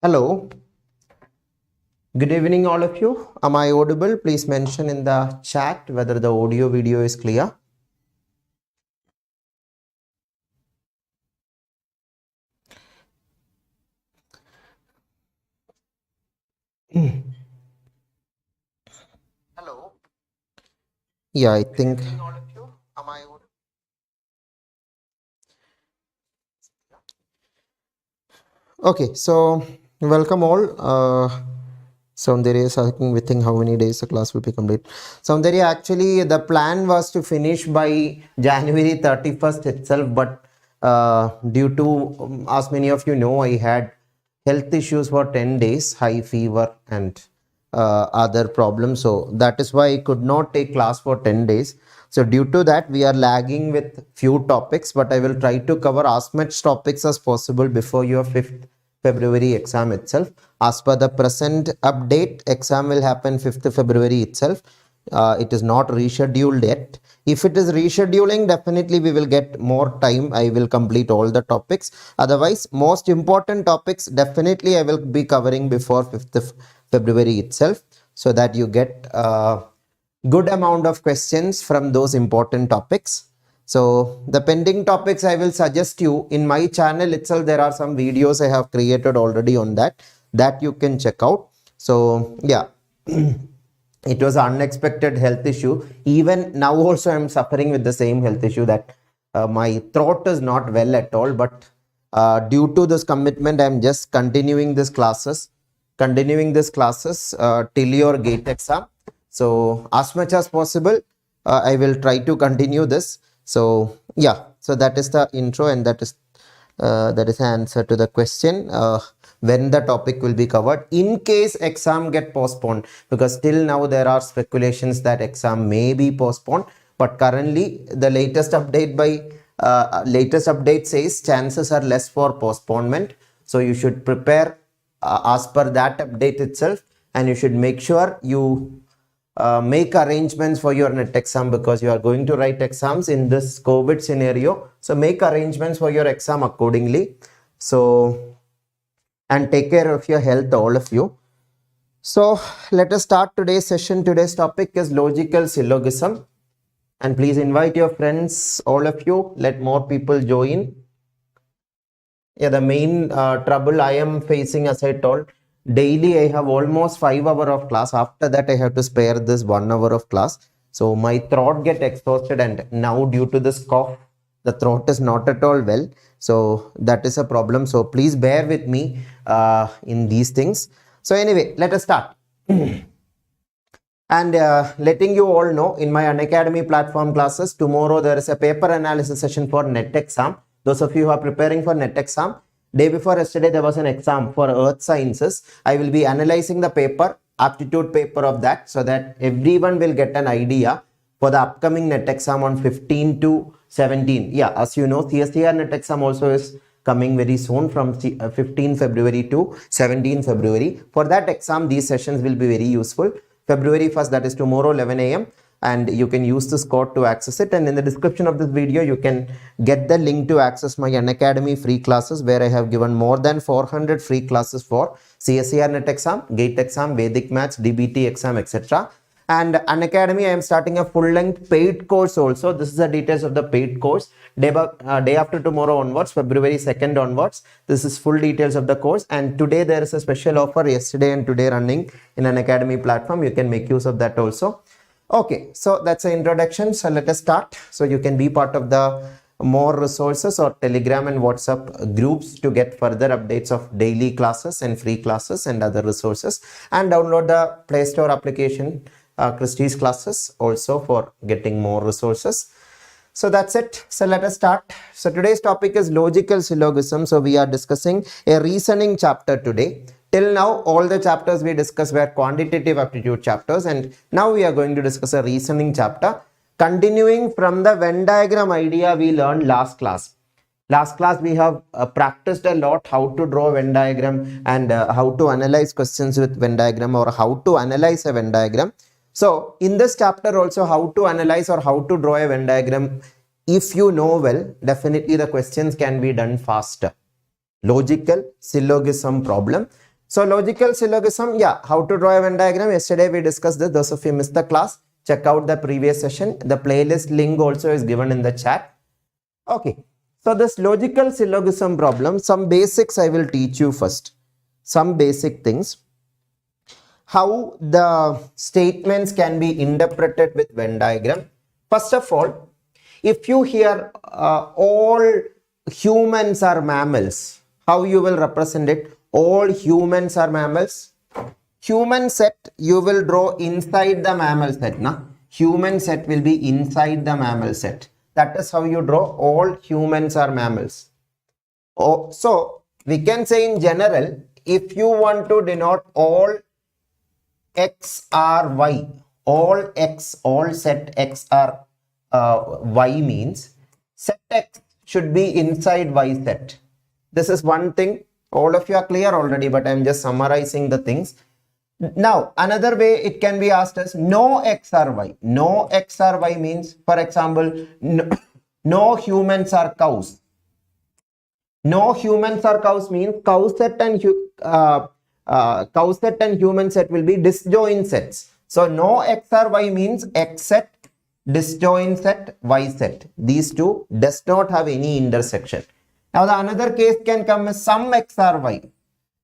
Hello, good evening all of you. Am I audible? Please mention in the chat whether the audio video is clear. Hello. Yeah, I think. Good evening all of you. Am I audible? Okay, so welcome all. Soundarya is asking within how many days the class will be complete. Soundarya, actually the plan was to finish by January 31st itself, but due to, as many of you know, I had health issues for 10 days, high fever and other problems. So that is why I could not take class for 10 days. So due to that, we are lagging with few topics, but I will try to cover as much topics as possible before your 5th February exam itself. As per the present update, exam will happen 5th February itself. It is not rescheduled yet. If it is rescheduling, definitely we will get more time. I will complete all the topics. Otherwise, most important topics definitely I will be covering before 5th February itself, so that you get a good amount of questions from those important topics. So the pending topics I will suggest you in my channel itself. There are some videos I have created already on that you can check out. So yeah. It was an unexpected health issue. Even now also I am suffering with the same health issue, that my throat is not well at all, but due to this commitment I am just continuing these classes till your GATE exam. So as much as possible I will try to continue this. So yeah, so that is the intro, and that is the answer to the question when the topic will be covered in case exam get postponed, because till now there are speculations that exam may be postponed, but currently the latest update says chances are less for postponement. So you should prepare as per that update itself, and you should make sure you make arrangements for your NET exam, because you are going to write exams in this COVID scenario. So make arrangements for your exam accordingly. So, and take care of your health, all of you. So let us start today's session. Today's topic is logical syllogism, and please invite your friends, all of you. Let more people join. Yeah, the main trouble I am facing, as I told, daily I have almost 5 hours of class. After that I have to spare this 1 hour of class. So my throat get exhausted, and now due to this cough, the throat is not at all well. So that is a problem. So please bear with me in these things. So anyway, let us start. And letting you all know, in my Unacademy platform classes, tomorrow there is a paper analysis session for NET exam. Those of you who are preparing for NET exam, day before yesterday there was an exam for Earth Sciences. I will be analyzing the paper, aptitude paper of that, so that everyone will get an idea for the upcoming NET exam on 15 to 17. Yeah, as you know, CSIR-NET exam also is coming very soon from 15 February to 17 February. For that exam, these sessions will be very useful. February 1st, that is tomorrow, 11 AM. And you can use this code to access it, and in the description of this video you can get the link to access my Unacademy free classes, where I have given more than 400 free classes for CSIR-NET exam, GATE exam, Vedic Maths, DBT exam, etc. And Unacademy, I am starting a full-length paid course also. This is the details of the paid course. Day after tomorrow onwards, February 2nd onwards, this is full details of the course. And today there is a special offer, yesterday and today running in Unacademy platform. You can make use of that also. Okay, so that's an introduction. So let us start. So you can be part of the more resources or Telegram and WhatsApp groups to get further updates of daily classes and free classes and other resources, and download the Play Store application, Christy's classes, also for getting more resources. So that's it. So let us start. So today's topic is logical syllogism. So we are discussing a reasoning chapter today. Till now, all the chapters we discussed were quantitative aptitude chapters, and now we are going to discuss a reasoning chapter, continuing from the Venn diagram idea we learned last class. Last class we have practiced a lot how to draw a Venn diagram and how to analyze questions with Venn diagram, or how to analyze a Venn diagram. So in this chapter also, how to analyze or how to draw a Venn diagram, if you know well, definitely the questions can be done faster. Logical syllogism problem. So logical syllogism, yeah, how to draw a Venn diagram. Yesterday we discussed this. Those of you missed the class, check out the previous session. The playlist link also is given in the chat. Okay, so this logical syllogism problem, some basics I will teach you first. Some basic things. How the statements can be interpreted with Venn diagram. First of all, if you hear all humans are mammals, how you will represent it? All humans are mammals. Human set you will draw inside the mammal set. Na? Human set will be inside the mammal set. That is how you draw all humans are mammals. Oh, so we can say in general, if you want to denote all X are Y, all X, all set X are Y means set X should be inside Y set. This is one thing. All of you are clear already, but I'm just summarizing the things. Now, another way it can be asked as no X or Y. No X or Y means, for example, no humans are cows. No humans are cows means cow set and human set will be disjoint sets. So no X or Y means X set, disjoint set, Y set. These two does not have any intersection. Now the another case can come as some X or Y.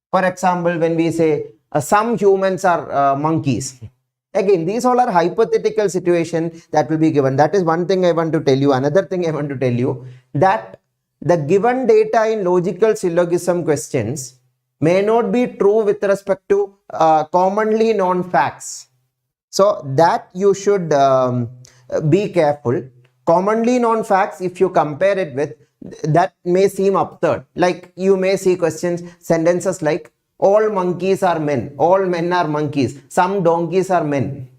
For example, when we say some humans are monkeys. Again, these all are hypothetical situation that will be given. That is one thing I want to tell you. Another thing I want to tell you, that the given data in logical syllogism questions may not be true with respect to commonly known facts. So that you should be careful. Commonly known facts, if you compare it with, that may seem absurd. Like you may see questions, sentences like all monkeys are men, all men are monkeys, some donkeys are men.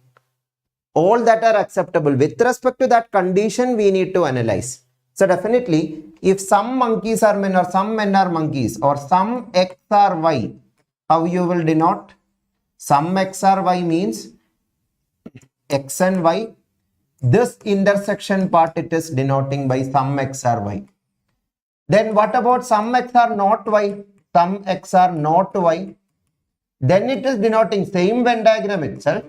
All that are acceptable. With respect to that condition, we need to analyze. So definitely, if some monkeys are men or some men are monkeys or some X or Y, how you will denote? Some X or Y means X and Y. This intersection part it is denoting by some X or Y. Then what about some X are not Y? Some X are not Y. Then it is denoting same Venn diagram itself.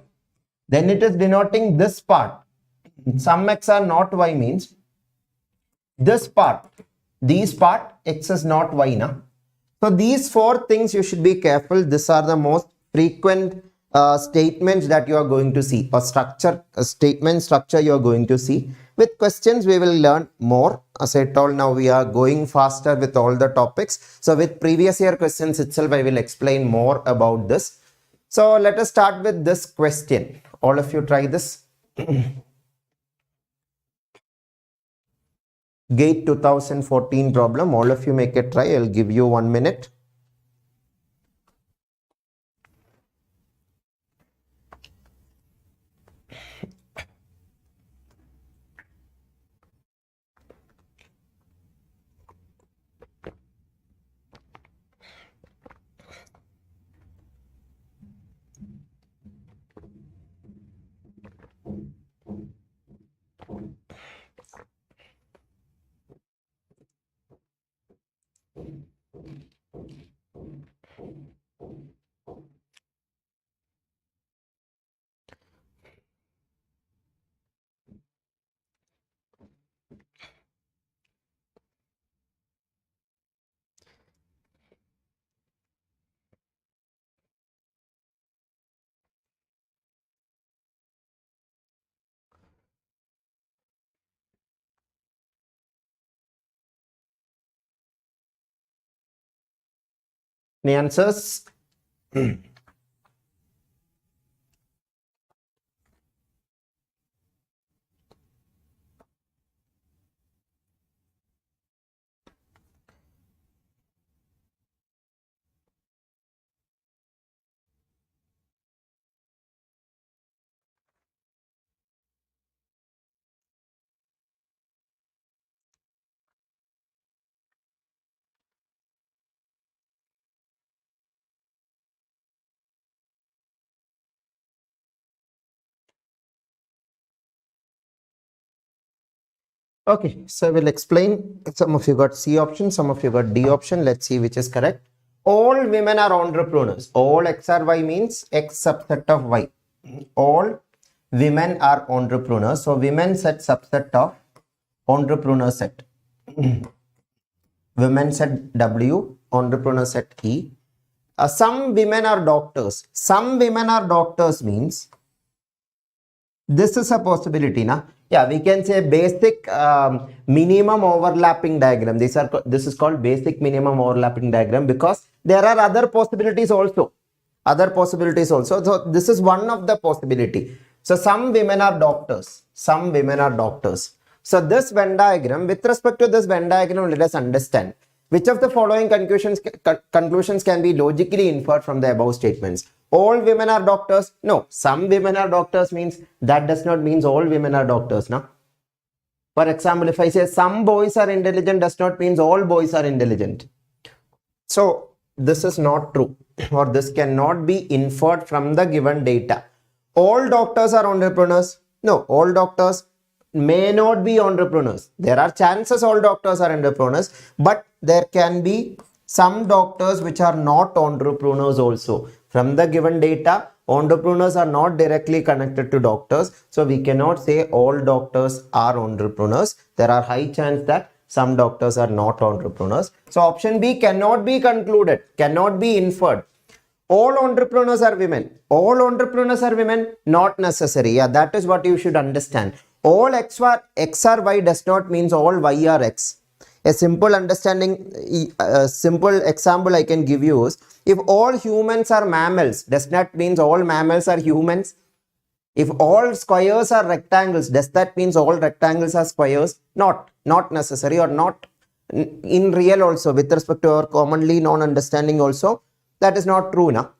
Then it is denoting this part. Some X are not Y means this part, these part, X is not Y now. So these four things you should be careful. These are the most frequent statements that you are going to see, or structure, statement structure you are going to see. With questions we will learn more. As I told, now we are going faster with all the topics. So with previous year questions itself I will explain more about this. So let us start with this question. All of you try this. GATE 2014 problem. All of you make a try. I'll give you 1 minute. Any answers? Okay, so I will explain. Some of you got C option, some of you got D option. Let's see which is correct. all women are entrepreneurs. All X or Y means X subset of Y. All women are entrepreneurs. So women set subset of entrepreneur set. Women set W, entrepreneur set E. Some women are doctors. Some women are doctors means this is a possibility, na? Yeah, we can say basic minimum overlapping diagram. This is called basic minimum overlapping diagram because there are other possibilities also. So this is one of the possibility. So some women are doctors. Some women are doctors. So this Venn diagram, with respect to this Venn diagram, let us understand which of the following conclusions can be logically inferred from the above statements. All women are doctors? No. Some women are doctors means that does not mean all women are doctors. No. For example, if I say some boys are intelligent does not mean all boys are intelligent. So this is not true, or this cannot be inferred from the given data. All doctors are entrepreneurs? No. All doctors may not be entrepreneurs. There are chances all doctors are entrepreneurs, but there can be some doctors which are not entrepreneurs also. From the given data, entrepreneurs are not directly connected to doctors. So we cannot say all doctors are entrepreneurs. There are high chance that some doctors are not entrepreneurs. So option B cannot be concluded, cannot be inferred. All entrepreneurs are women. All entrepreneurs are women? Not necessary. Yeah, that is what you should understand. All X or Y does not mean all Y are X. A simple understanding, a simple example I can give you is, if all humans are mammals, does that mean all mammals are humans? If all squares are rectangles, does that mean all rectangles are squares? Not necessary, or not in real also, with respect to our commonly known understanding also, that is not true now.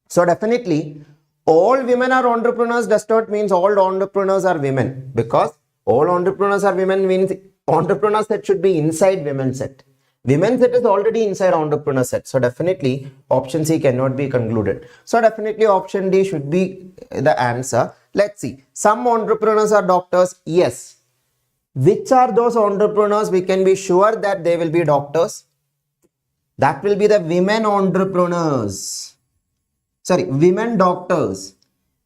So definitely all women are entrepreneurs does not mean all entrepreneurs are women, because all entrepreneurs are women means entrepreneur set should be inside women set. Women set is already inside entrepreneur set. So definitely option C cannot be concluded. So definitely option D should be the answer. Let's see. Some entrepreneurs are doctors. Yes. Which are those entrepreneurs? We can be sure that they will be doctors. That will be the women entrepreneurs. Sorry, women doctors.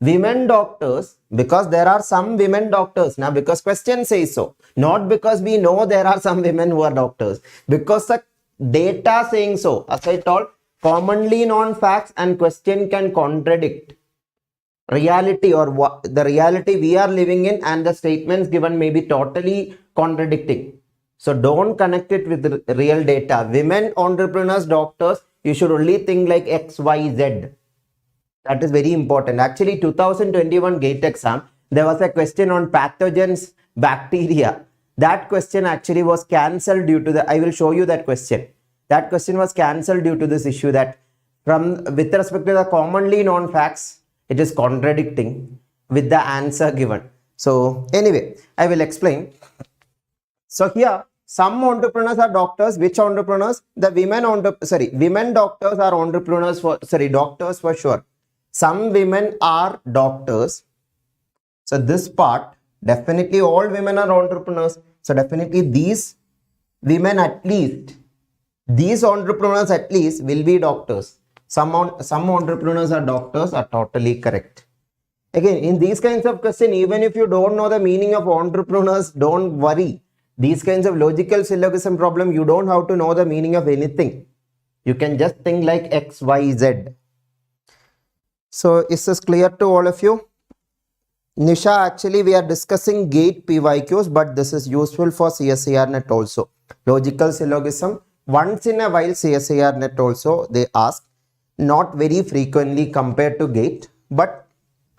Women doctors, because there are some women doctors now, because question says so, not because we know there are some women who are doctors, because the data saying so. As I told, commonly known facts and question can contradict reality, or the reality we are living in, and the statements given may be totally contradicting. So don't connect it with the real data. Women entrepreneurs, doctors, you should only think like X, Y, Z. That is very important. Actually, 2021 GATE exam, there was a question on pathogens, bacteria. That question actually was cancelled due to the, I will show you that question. That question was cancelled due to this issue that with respect to the commonly known facts, it is contradicting with the answer given. So anyway, I will explain. So here, some entrepreneurs are doctors. Which entrepreneurs? The women doctors are entrepreneurs doctors for sure. Some women are doctors. So this part, definitely all women are entrepreneurs. So definitely these women at least, these entrepreneurs at least will be doctors. Some entrepreneurs are doctors are totally correct. Again, in these kinds of questions, even if you don't know the meaning of entrepreneurs, don't worry. These kinds of logical syllogism problem, you don't have to know the meaning of anything. You can just think like X, Y, Z. So is this clear to all of you? Nisha, actually we are discussing GATE PYQs, but this is useful for CSIR-NET also. Logical syllogism, once in a while CSIR-NET also they ask, not very frequently compared to GATE, but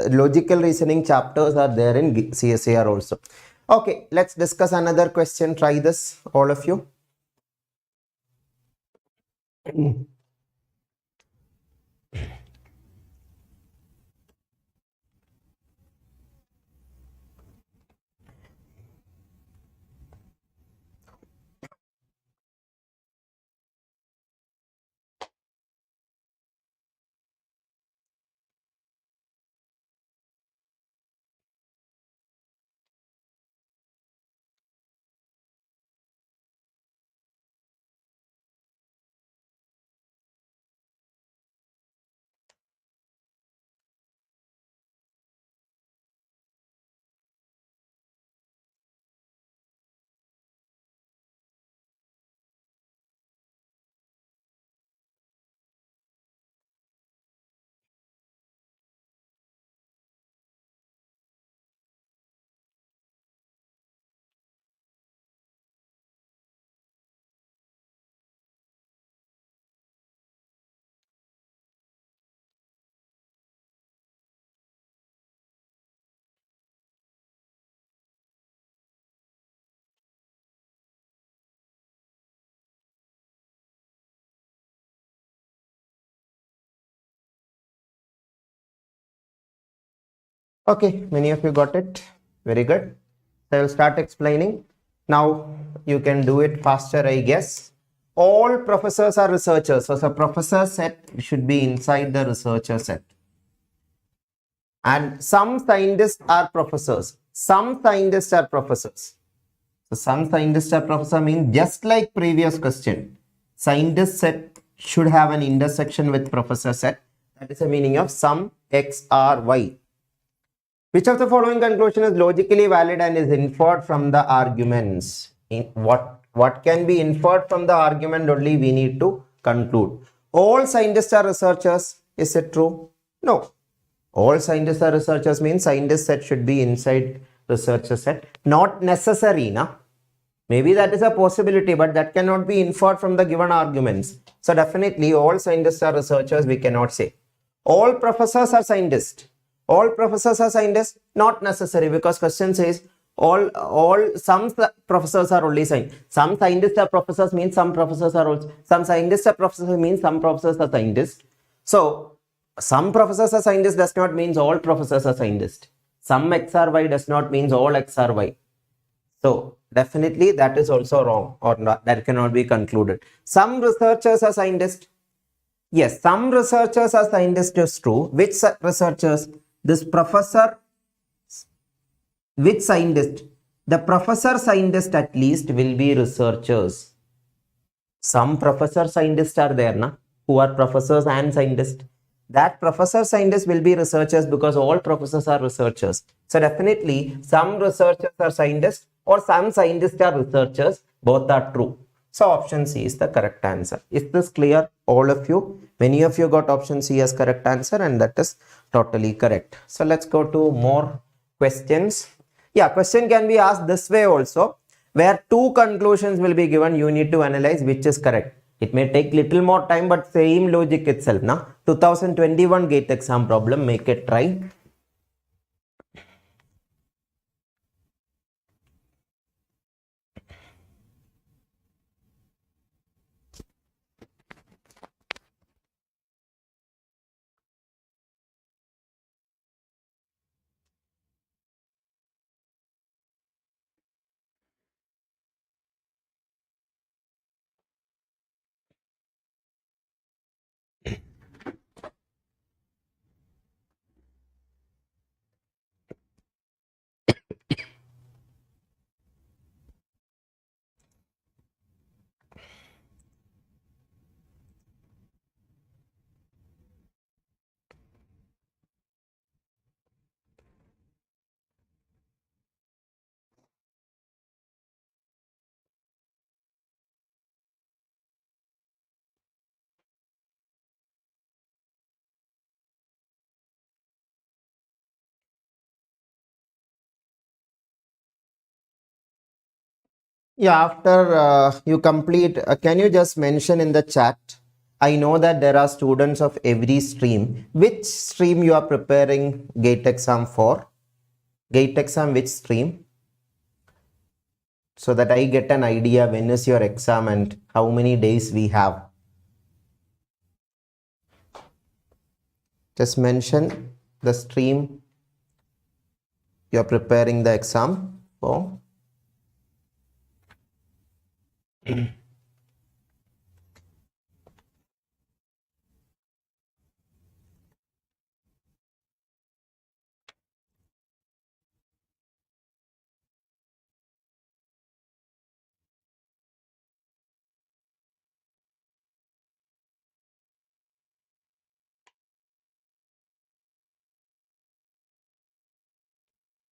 logical reasoning chapters are there in CSIR also. Okay, let's discuss another question. Try this, all of you. Okay, many of you got it. Very good. So I will start explaining. Now you can do it faster, I guess. All professors are researchers. So professor set should be inside the researcher set. And some scientists are professors. Some scientists are professors. So some scientists are professor means just like previous question. Scientist set should have an intersection with professor set. That is the meaning of some X, R, Y. Which of the following conclusion is logically valid and is inferred from the arguments? What can be inferred from the argument only we need to conclude. All scientists are researchers. Is it true? No. All scientists are researchers means scientist set should be inside researcher set. Not necessary, na? Maybe that is a possibility, but that cannot be inferred from the given arguments. So definitely all scientists are researchers, we cannot say. All professors are scientists. All professors are scientists? Not necessary, because question says some professors are only scientists. Some scientists are professors means some professors are also, some scientists are professors means some professors are scientists. So some professors are scientists does not mean all professors are scientists. Some XRY does not mean all XRY. So definitely that is also wrong, or not, that cannot be concluded. Some researchers are scientists. Yes, some researchers are scientists is true. Which researchers? This professor, which scientist? The professor scientist at least will be researchers. Some professor scientists are there, na, who are professors and scientists. That professor scientists will be researchers because all professors are researchers. So definitely some researchers are scientists or some scientists are researchers. Both are true. So option C is the correct answer. Is this clear, all of you? Many of you got option C as correct answer, and that is totally correct. So let's go to more questions. Yeah, question can be asked this way also, where two conclusions will be given. You need to analyze which is correct. It may take little more time, but same logic itself. Now 2021 GATE exam problem, make it try. Yeah, after you complete, can you just mention in the chat? I know that there are students of every stream. Which stream you are preparing GATE exam for? GATE exam, which stream? So that I get an idea when is your exam and how many days we have. Just mention the stream you are preparing the exam for.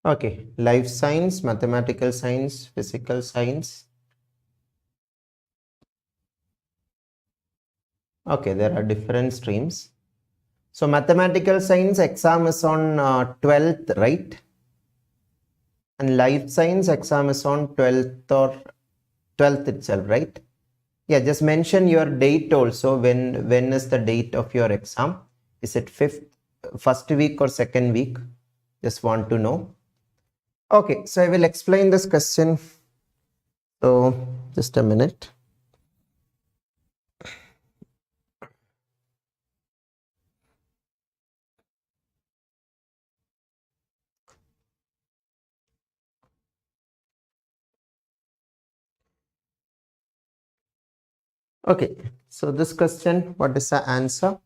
Okay, life science, mathematical science, physical science. Okay, there are different streams. So mathematical science exam is on 12th, right? And life science exam is on 12th or 12th itself, right? Yeah, just mention your date also. When is the date of your exam? Is it first week or second week? Just want to know. Okay, so I will explain this question. So just a minute. Okay, so this question, what is the answer?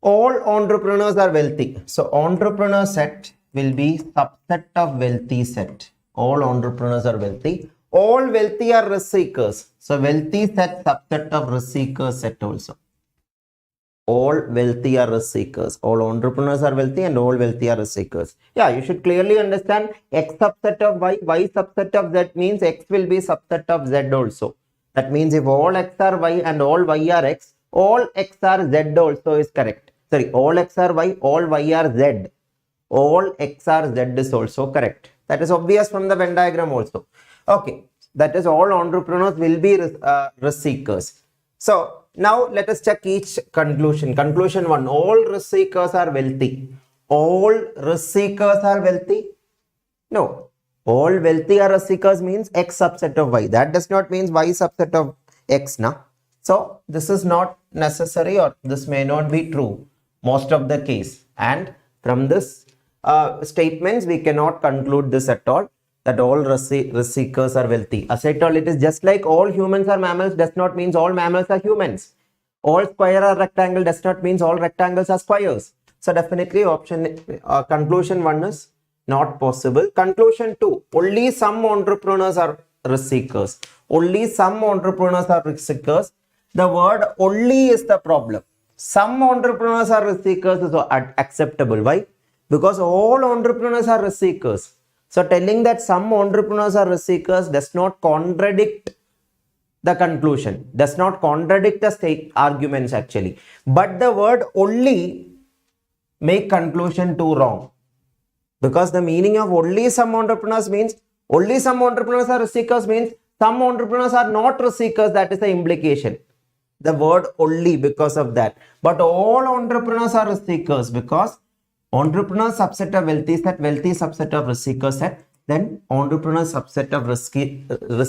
All entrepreneurs are wealthy. So entrepreneur set will be subset of wealthy set. All entrepreneurs are wealthy. All wealthy are risk seekers. So wealthy set subset of risk seekers set also. All wealthy are risk seekers. All entrepreneurs are wealthy and all wealthy are risk seekers. Yeah, you should clearly understand X subset of Y subset of Z means X will be subset of Z also. That means if all X are Y and all Y are X, all X are Z also is correct. Sorry, all X are Y, all Y are Z. All X are Z is also correct. That is obvious from the Venn diagram also. Okay, that is all entrepreneurs will be risk seekers. So now let us check each conclusion. Conclusion 1, all risk seekers are wealthy. All risk seekers are wealthy? No. All wealthy are risk seekers means X subset of Y. That does not mean Y subset of X. Na? So this is not necessary, or this may not be true most of the case. And from this statements, we cannot conclude this at all, that all risk seekers are wealthy. As I told, it is just like all humans are mammals does not mean all mammals are humans. All square are rectangle does not mean all rectangles are squares. So definitely option conclusion 1 is not possible. Conclusion 2, only some entrepreneurs are risk seekers. Only some entrepreneurs are risk seekers. The word only is the problem. Some entrepreneurs are risk seekers is acceptable. Why? Because all entrepreneurs are risk seekers. So telling that some entrepreneurs are risk seekers does not contradict the conclusion, does not contradict the state arguments actually. But the word only make conclusion 2 wrong. Because the meaning of only some entrepreneurs means only some entrepreneurs are risk seekers means some entrepreneurs are not risk seekers. That is the implication. The word only because of that. But all entrepreneurs are risk seekers because entrepreneur subset of wealthy subset of risk seeker set, then entrepreneur subset of risk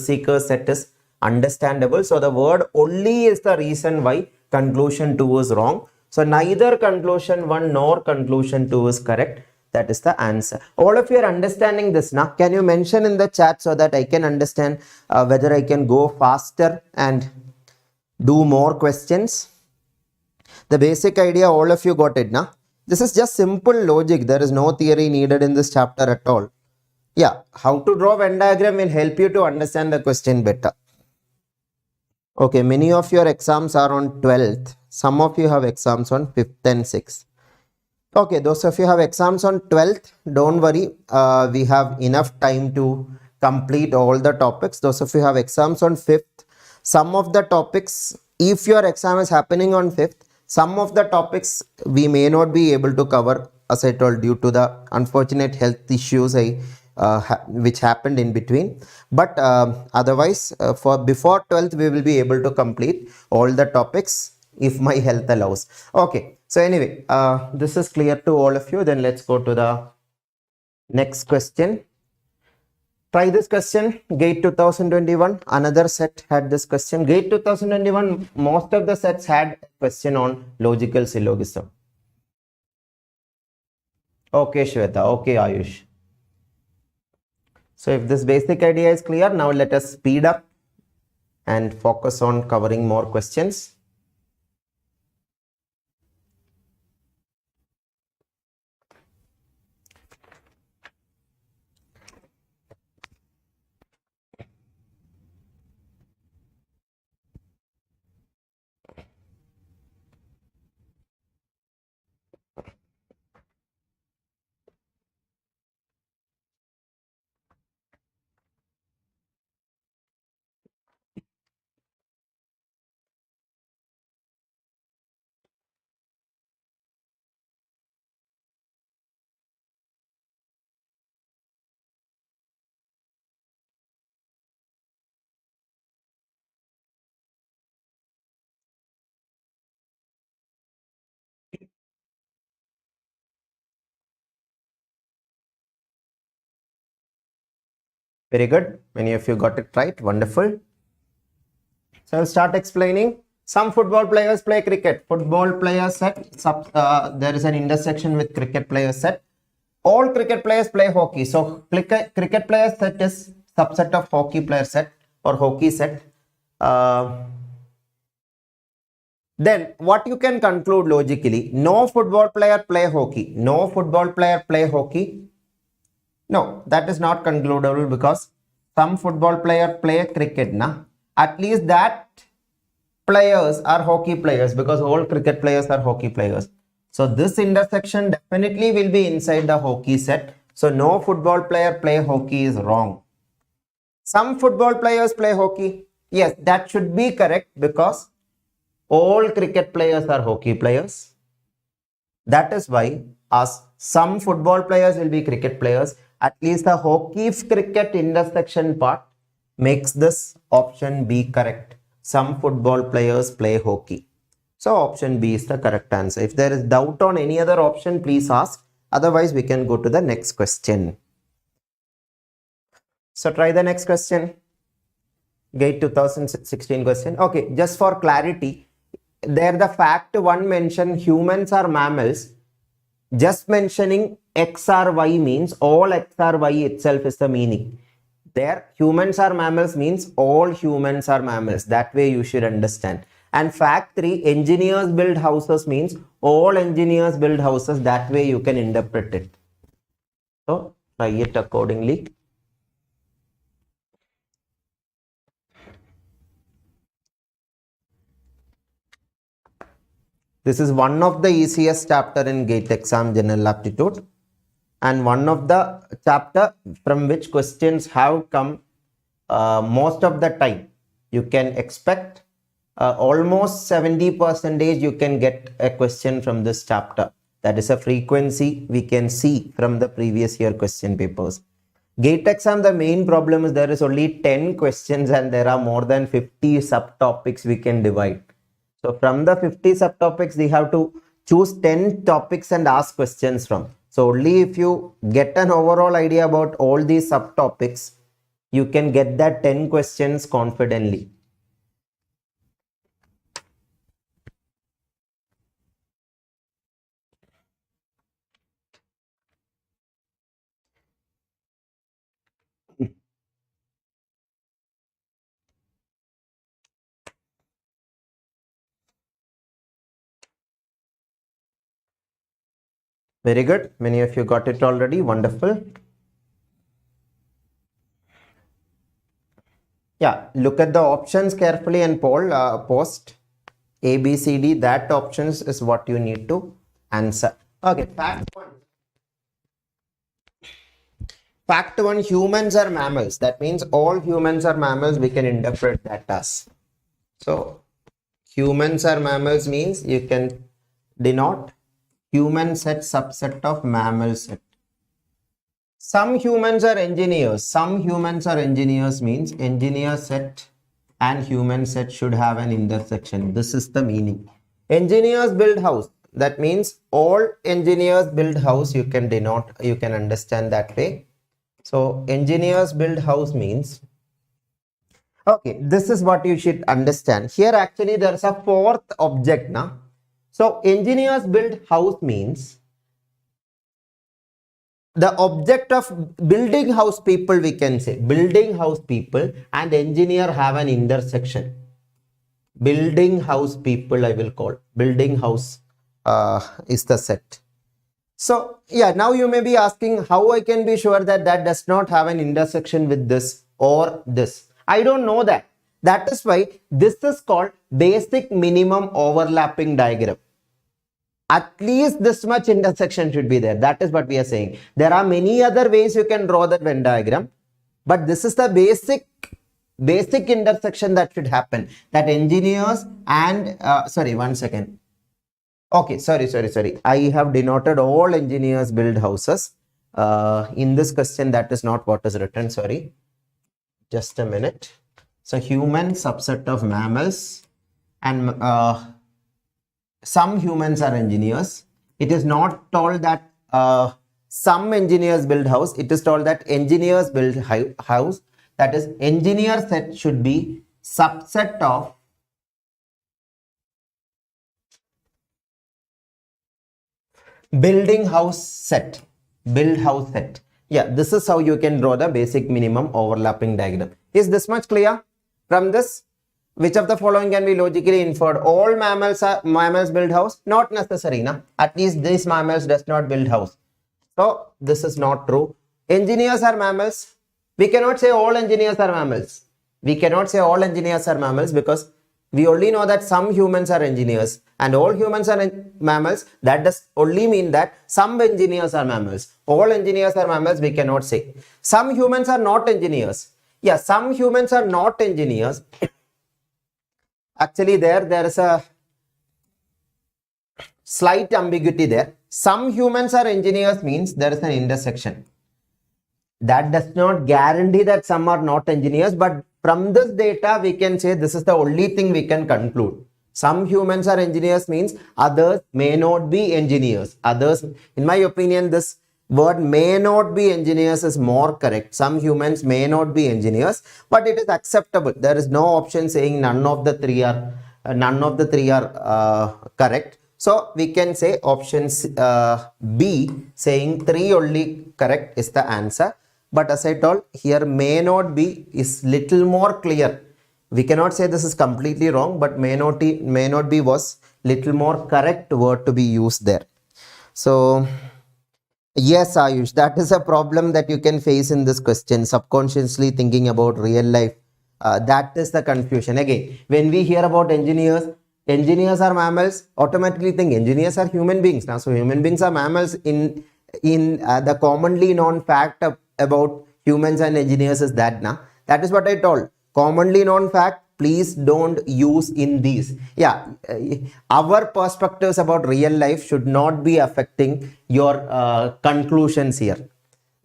seeker set is understandable. So the word only is the reason why conclusion 2 is wrong. So neither conclusion 1 nor conclusion 2 is correct. That is the answer. All of you are understanding this now. Can you mention in the chat so that I can understand whether I can go faster and do more questions? The basic idea, all of you got it now. This is just simple logic. There is no theory needed in this chapter at all. Yeah, how to draw Venn diagram will help you to understand the question better. Okay, many of your exams are on 12th. Some of you have exams on 5th and 6th. Okay, those of you have exams on 12th, don't worry. We have enough time to complete all the topics. Those of you have exams on 5th. Some of the topics, if your exam is happening on 5th, some of the topics we may not be able to cover, as I told, due to the unfortunate health issues which happened in between. But otherwise, for before 12th, we will be able to complete all the topics if my health allows. Okay, so anyway, this is clear to all of you. Then let's go to the next question. Try this question. GATE 2021, another set had this question. GATE 2021, most of the sets had a question on logical syllogism. Okay, Shweta. Okay, Ayush. So if this basic idea is clear, now let us speed up and focus on covering more questions. Very good. Many of you got it right. Wonderful. So I'll start explaining. Some football players play cricket. Football players set. There is an intersection with cricket players set. All cricket players play hockey. So cricket players set is subset of hockey player set or hockey set. Then what you can conclude logically, no football player play hockey. No football player play hockey. No, that is not concludable because some football player play cricket. At least that players are hockey players because all cricket players are hockey players. So this intersection definitely will be inside the hockey set. So no football player play hockey is wrong. Some football players play hockey. Yes, that should be correct because all cricket players are hockey players. That is why as some football players will be cricket players, at least the hockey cricket intersection part makes this option B correct. Some football players play hockey. So option B is the correct answer. If there is doubt on any other option, please ask. Otherwise, we can go to the next question. So try the next question. GATE 2016 question. Okay, just for clarity, there the fact 1 mention humans are mammals. Just mentioning X or Y means all X or Y itself is the meaning. There humans are mammals means all humans are mammals. That way you should understand. And fact 3, engineers build houses means all engineers build houses. That way you can interpret it. So try it accordingly. This is one of the easiest chapter in GATE exam General Aptitude and one of the chapter from which questions have come most of the time. You can expect almost 70% you can get a question from this chapter. That is a frequency we can see from the previous year question papers. GATE exam, the main problem is there is only 10 questions and there are more than 50 subtopics we can divide. So from the 50 subtopics, we have to choose 10 topics and ask questions from. So only if you get an overall idea about all these subtopics, you can get that 10 questions confidently. Very good. Many of you got it already. Wonderful. Yeah, look at the options carefully and post A, B, C, D. That options is what you need to answer. Okay, fact 1. Fact 1, humans are mammals. That means all humans are mammals. We can interpret that as. So, humans are mammals means you can denote human set subset of mammal set. Some humans are engineers. Some humans are engineers means engineer set and human set should have an intersection. This is the meaning. Engineers build house. That means all engineers build house. You can denote, you can understand that way. So engineers build house means, okay, this is what you should understand. Here actually there is a fourth object now. So engineers build house means the object of building house people, we can say building house people and engineer have an intersection. Building house people I will call. Building house is the set. So yeah, now you may be asking how I can be sure that that does not have an intersection with this or this. I don't know that. That is why this is called basic minimum overlapping diagram. At least this much intersection should be there. That is what we are saying. There are many other ways you can draw the Venn diagram, but this is the basic intersection that should happen. That engineers and sorry, one second. Okay, sorry. I have denoted all engineers build houses. In this question, that is not what is written. Sorry. Just a minute. So, human subset of mammals and some humans are engineers. It is not told that some engineers build house. It is told that engineers build house. That is, engineer set should be subset of building house set. Build house set. Yeah, this is how you can draw the basic minimum overlapping diagram. Is this much clear from this? Which of the following can be logically inferred? All mammals build house? Not necessary, na? At least these mammals does not build house. So this is not true. Engineers are mammals. We cannot say all engineers are mammals. We cannot say all engineers are mammals because we only know that some humans are engineers and all humans are mammals. That does only mean that some engineers are mammals. All engineers are mammals, we cannot say. Some humans are not engineers. Yeah, some humans are not engineers. Actually, there is a slight ambiguity there. Some humans are engineers means there is an intersection. That does not guarantee that some are not engineers, but from this data, we can say this is the only thing we can conclude. Some humans are engineers means others may not be engineers. Others, in my opinion, this word may not be engineers is more correct. Some humans may not be engineers, but it is acceptable. There is no option saying none of the three are correct. So we can say options B saying 3 only correct is the answer. But as I told, here may not be is little more clear. We cannot say this is completely wrong, but may not be was little more correct word to be used there. So yes, Ayush, that is a problem that you can face in this question, subconsciously thinking about real life. That is the confusion. Again, when we hear about engineers are mammals, automatically think engineers are human beings. Now, so human beings are mammals in the commonly known fact about humans and engineers is that now. That is what I told. Commonly known fact, please don't use in these. Yeah, our perspectives about real life should not be affecting your conclusions here.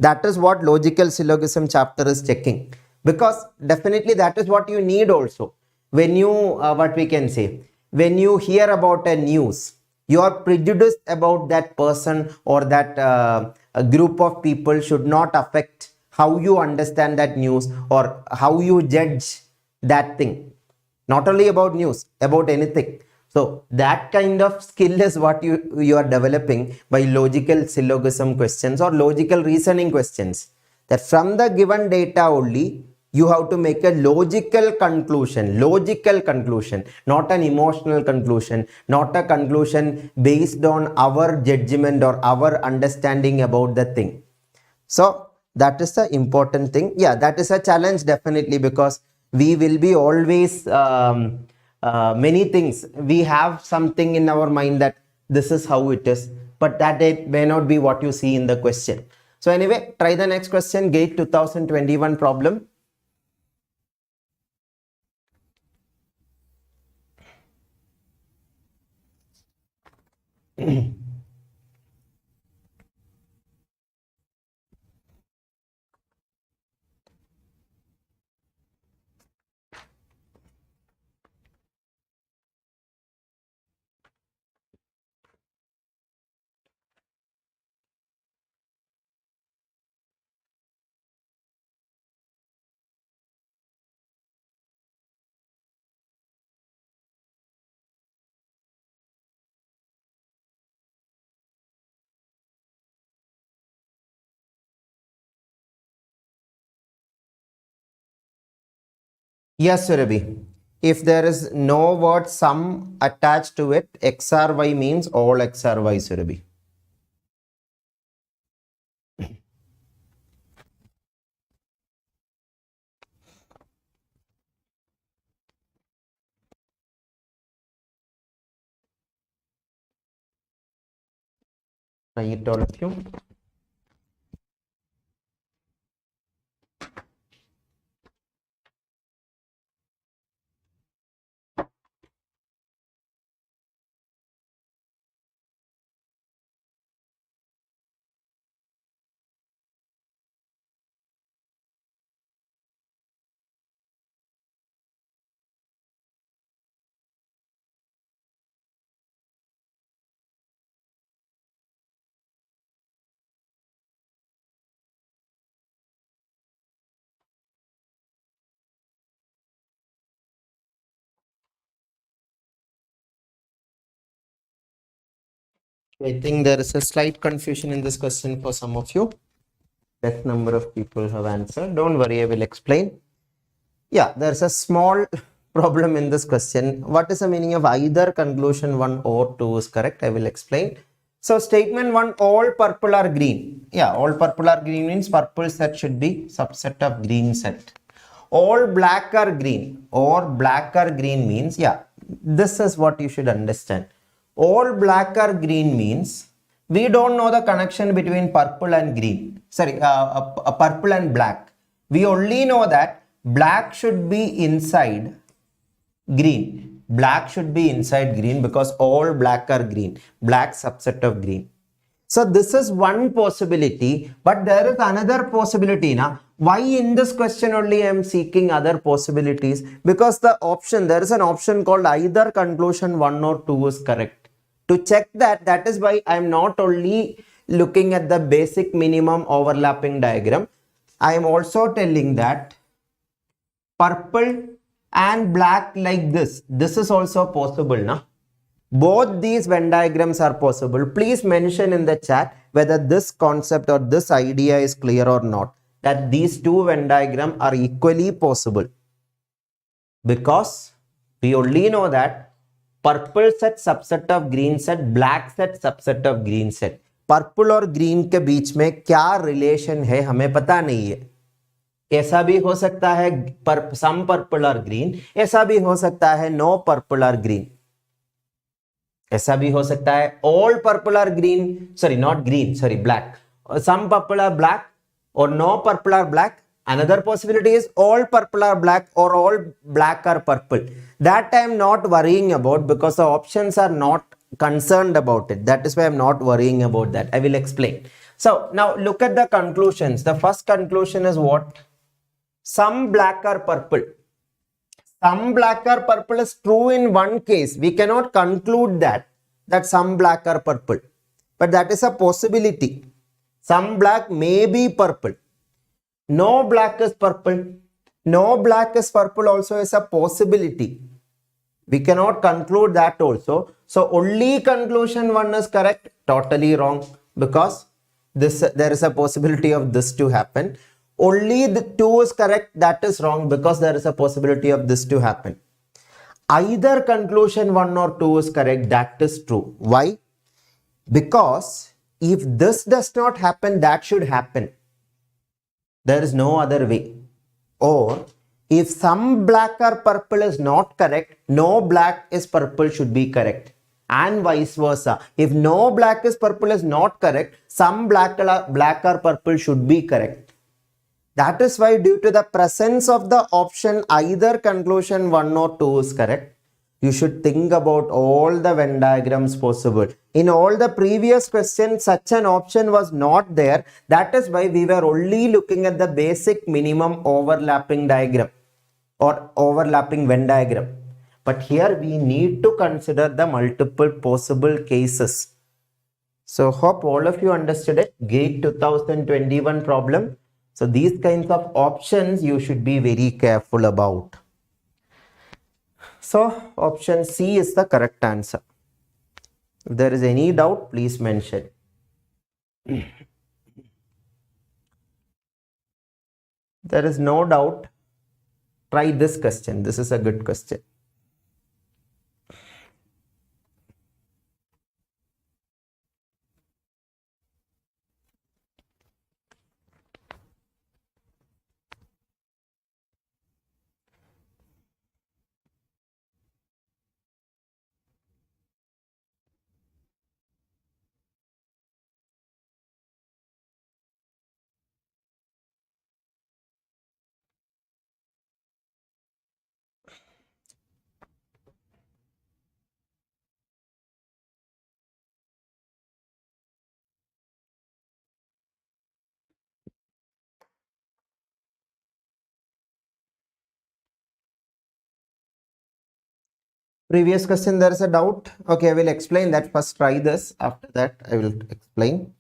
That is what logical syllogism chapter is checking, because definitely that is what you need also. When you what we can say, when you hear about a news, you are prejudiced about that person or that a group of people should not affect how you understand that news or how you judge that thing. Not only about news, about anything. So that kind of skill is what you are developing by logical syllogism questions or logical reasoning questions. That from the given data only, you have to make a logical conclusion, not an emotional conclusion, not a conclusion based on our judgment or our understanding about the thing. So that is the important thing. Yeah, that is a challenge definitely, because we will be always many things. We have something in our mind that this is how it is, but that it may not be what you see in the question. So anyway, try the next question, GATE 2021 problem. Yes, Surabhi. If there is no word sum attached to it, XRY means all XRY, Surabhi. Try it, all of you. I think there is a slight confusion in this question for some of you. That number of people have answered. Don't worry, I will explain. Yeah, there's a small problem in this question. What is the meaning of either conclusion 1 or 2 is correct? I will explain. So statement 1, all purple are green. Yeah, all purple are green means purple set should be subset of green set. All black are green or black are green means, yeah, this is what you should understand. All black are green means we don't know the connection between purple and green. Sorry, purple and black. We only know that black should be inside green. Black should be inside green because all black are green. Black subset of green. So this is one possibility, but there is another possibility now. Why in this question only I am seeking other possibilities? Because the option, there is an option called either conclusion 1 or 2 is correct. To check that, that is why I am not only looking at the basic minimum overlapping diagram. I am also telling that purple and black like this is also possible now. Both these Venn diagrams are possible. Please mention in the chat whether this concept or this idea is clear or not, that these two Venn diagrams are equally possible, because we only know that purple set subset of green set, black set subset of green set. Purple और green के बीच में क्या relation है हमें पता नहीं है. ऐसा भी हो सकता है सम पर्पल और ग्रीन, ऐसा भी हो सकता है नो पर्पल और ग्रीन, ऐसा भी हो सकता है all purple or green, sorry not green, sorry black, some purple or black और no purple or black. Another possibility is all purple are black or all black are purple. That I am not worrying about because the options are not concerned about it. That is why I am not worrying about that. I will explain. So now look at the conclusions. The first conclusion is what? Some black are purple. Some black or purple is true in one case. We cannot conclude that some black are purple, but that is a possibility. Some black may be purple. No black is purple. No black is purple also is a possibility. We cannot conclude that also. So only conclusion 1 is correct. Totally wrong, because there is a possibility of this to happen. Only the 2 is correct. That is wrong, because there is a possibility of this to happen. Either conclusion 1 or 2 is correct. That is true. Why? Because if this does not happen, that should happen. There is no other way. Or if some black or purple is not correct, no black is purple should be correct. And vice versa. If no black is purple is not correct, some black or purple should be correct. That is why, due to the presence of the option either conclusion 1 or 2 is correct, you should think about all the Venn diagrams possible. In all the previous questions, such an option was not there. That is why we were only looking at the basic minimum overlapping diagram or overlapping Venn diagram. But here we need to consider the multiple possible cases. So hope all of you understood it. GATE 2021 problem. So these kinds of options you should be very careful about. So option C is the correct answer. If there is any doubt, please mention. There is no doubt. Try this question. This is a good question. Previous question, there is a doubt. Okay, I will explain that. First try this. After that, I will explain.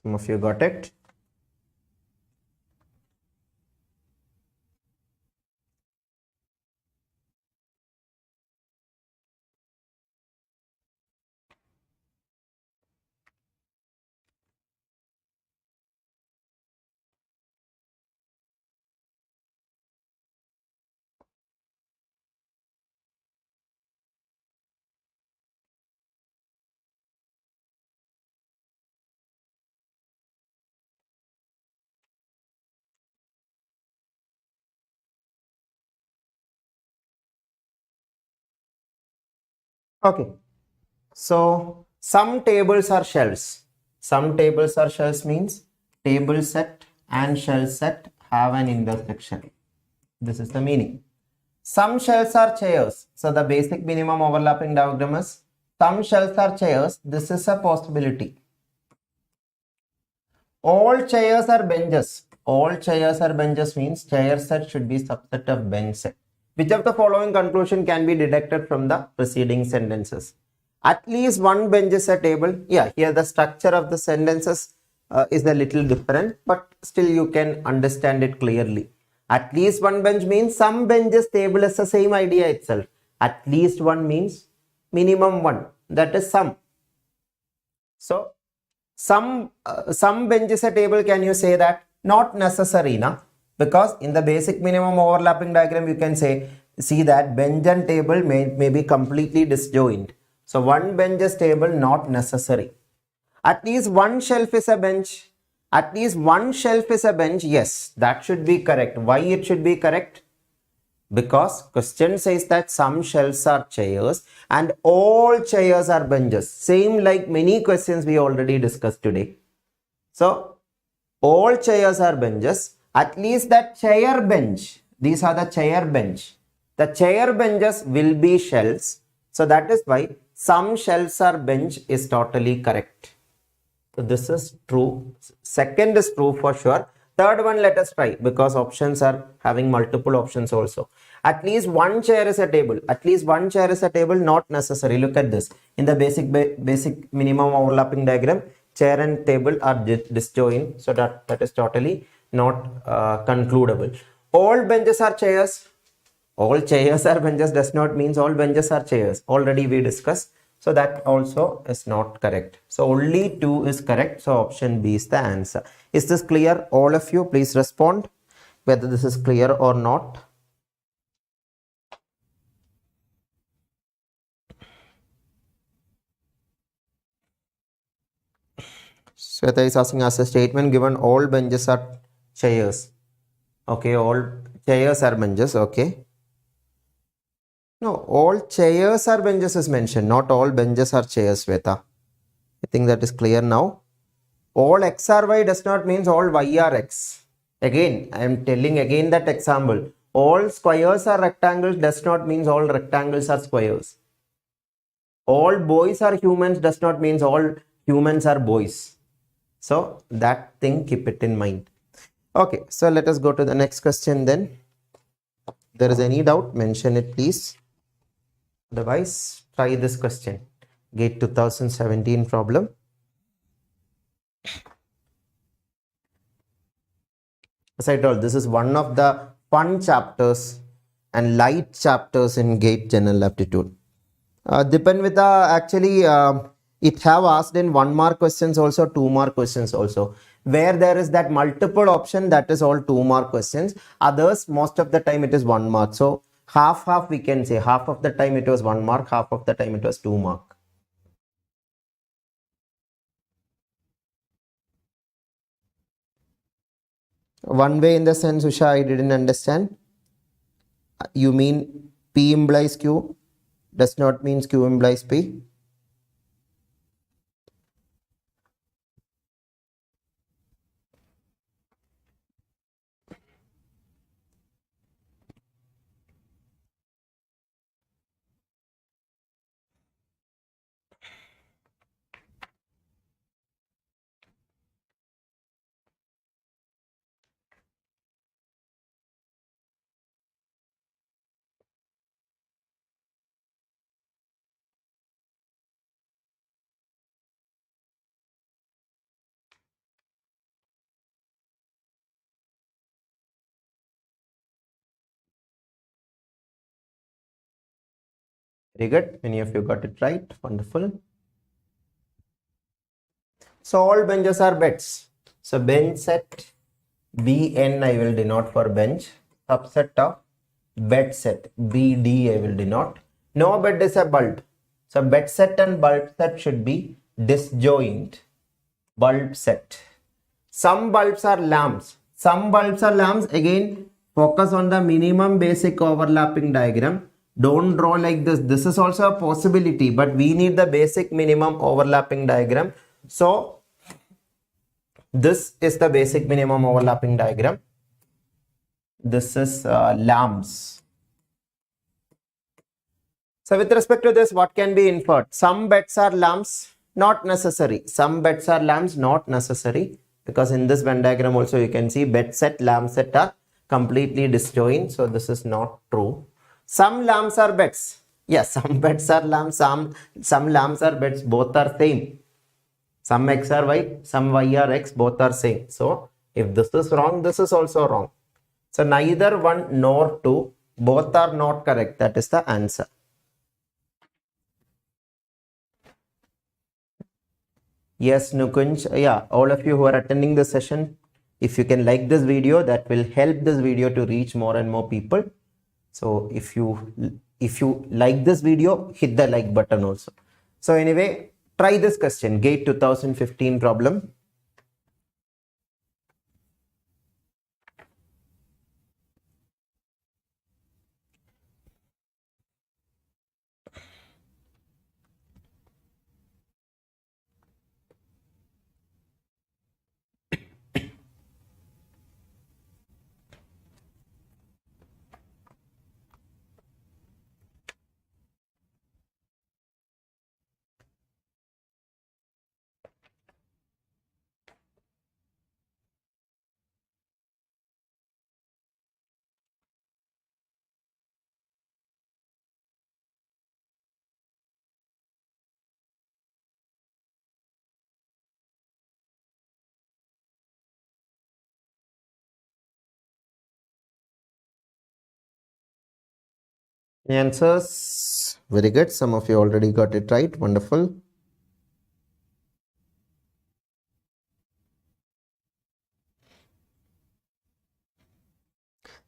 Some of you got it. Okay. So some tables are shells. Some tables are shells means table set and shell set have an intersection. This is the meaning. Some shells are chairs. So the basic minimum overlapping diagram is some shells are chairs. This is a possibility. All chairs are benches. All chairs are benches means chair set should be subset of bench set. Which of the following conclusion can be deducted from the preceding sentences? At least one bench is a table. Yeah, here the structure of the sentences is a little different, but still you can understand it clearly. At least one bench means some benches table is the same idea itself. At least one means minimum one. That is some. So some bench is a table. Can you say that? Not necessary, na? Because in the basic minimum overlapping diagram you can see that bench and table may be completely disjoint. So one bench is table, not necessary. At least one shelf is a bench. At least one shelf is a bench. Yes, that should be correct. Why it should be correct? Because question says that some shelves are chairs and all chairs are benches. Same like many questions we already discussed today. So all chairs are benches. At least that chair bench, these are the chair bench. The chair benches will be shelves. So that is why some shelves are bench is totally correct. So this is true. Second is true for sure. Third one, let us try, because options are having multiple options also. At least one chair is a table. At least one chair is a table, not necessary. Look at this. In the basic minimum overlapping diagram, chair and table are disjoint. So that is totally not concludable. All benches are chairs. All chairs are benches does not mean all benches are chairs. Already we discussed. So that also is not correct. So only 2 is correct. So option B is the answer. Is this clear? All of you, please respond whether this is clear or not. Sweta is asking us a statement given all benches are chairs. Okay, all chairs are benches. Okay. No, all chairs are benches is mentioned. Not all benches are chairs, Sweta. I think that is clear now. All x are y does not mean all y are x. Again, I am telling again that example. All squares are rectangles does not mean all rectangles are squares. All boys are humans does not mean all humans are boys. So that thing, keep it in mind. Okay, so let us go to the next question then. If there is any doubt, mention it please. Otherwise, try this question. GATE 2017 problem. As I told, this is one of the fun chapters and light chapters in GATE General Aptitude. Depend with the actually it have asked in 1 mark questions also, 2 mark questions also. Where there is that multiple option, that is all 2 mark questions. Others, most of the time it is 1 mark. So half we can say. Half of the time it was 1 mark, half of the time it was 2 mark. One way in the sense, Usha, I didn't understand. You mean P implies Q does not mean Q implies P? Very good. Many of you got it right. Wonderful. So all benches are beds. So bench set Bn I will denote for bench. Subset of bed set Bd I will denote. No bed is a bulb. So bed set and bulb set should be disjoint. Bulb set. Some bulbs are lamps. Some bulbs are lamps. Again, focus on the minimum basic overlapping diagram. Don't draw like this. This is also a possibility, but we need the basic minimum overlapping diagram. So this is the basic minimum overlapping diagram. This is lamps. So with respect to this, what can be inferred? Some beds are lamps, not necessary. Some beds are lamps, not necessary. Because in this Venn diagram also you can see bed set, lamp set are completely disjoint. So this is not true. Some lamps are beds. Yes, some beds are lamps, some lamps are beds. Both are same. Some X are Y, some Y are X, both are same. So if this is wrong, this is also wrong. So neither one nor two, both are not correct. That is the answer. Yes, Nukunj. Yeah, all of you who are attending the session, if you can like this video, that will help this video to reach more and more people. So if you like this video, hit the like button also. So anyway, try this question, GATE 2015 problem. Answers, very good. Some of you already got it right. Wonderful.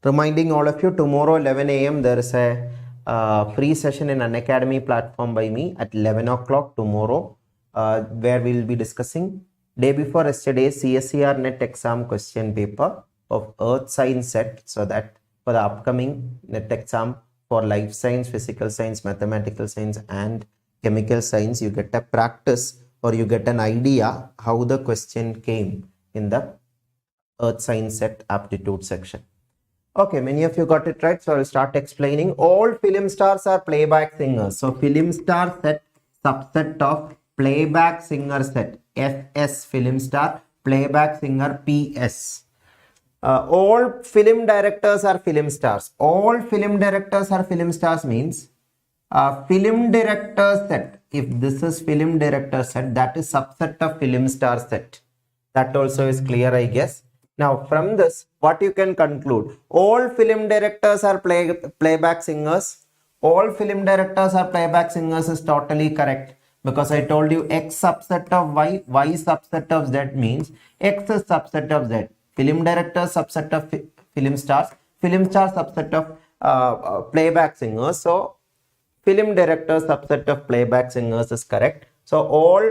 Reminding all of you, tomorrow 11 a.m. there is a free session in Unacademy platform by me at 11 o'clock tomorrow, where we will be discussing day before yesterday's CSIR-NET exam question paper of Earth Science set, so that for the upcoming NET exam for life science, physical science, mathematical science and chemical science, you get a practice or you get an idea how the question came in the Earth Science set aptitude section. Okay, many of you got it right. So I will start explaining. All film stars are playback singers. So film star set, subset of playback singer set. FS, film star, playback singer, PS. All film directors are film stars. All film directors are film stars means film director set. If this is film director set, that is subset of film star set. That also is clear, I guess. Now from this, what you can conclude? All film directors are playback singers. All film directors are playback singers is totally correct. Because I told you X subset of Y, Y subset of Z means X is subset of Z. Film director subset of film stars, film star subset of playback singers. So film director subset of playback singers is correct. So all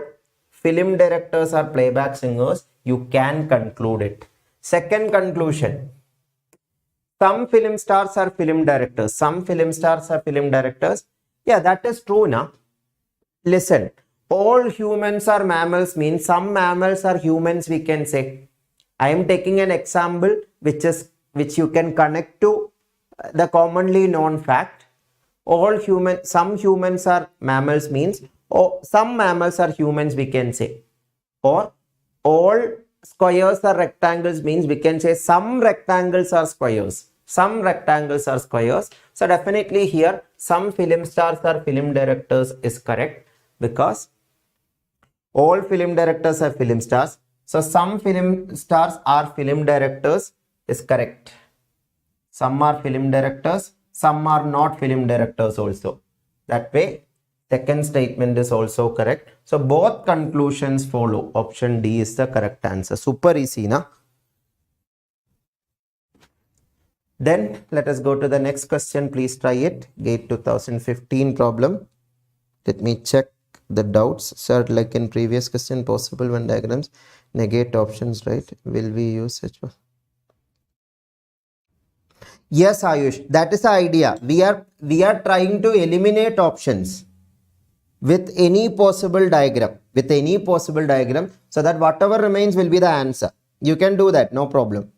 film directors are playback singers. You can conclude it. Second conclusion. Some film stars are film directors. Some film stars are film directors. Yeah, that is true now. Listen, all humans are mammals means some mammals are humans, we can say. I am taking an example which you can connect to the commonly known fact. Some humans are mammals means, or some mammals are humans, we can say. Or all squares are rectangles means we can say some rectangles are squares. Some rectangles are squares. So definitely here some film stars are film directors is correct, because all film directors are film stars. So some film stars are film directors is correct. Some are film directors, some are not film directors also. That way, second statement is also correct. So both conclusions follow. Option D is the correct answer. Super easy, na? Then let us go to the next question. Please try it. GATE 2015 problem. Let me check the doubts. Sir, like in previous question, possible Venn diagrams negate options, right? Will we use such one? Yes, Ayush, that is the idea. We are trying to eliminate options with any possible diagram. So that whatever remains will be the answer. You can do that, no problem.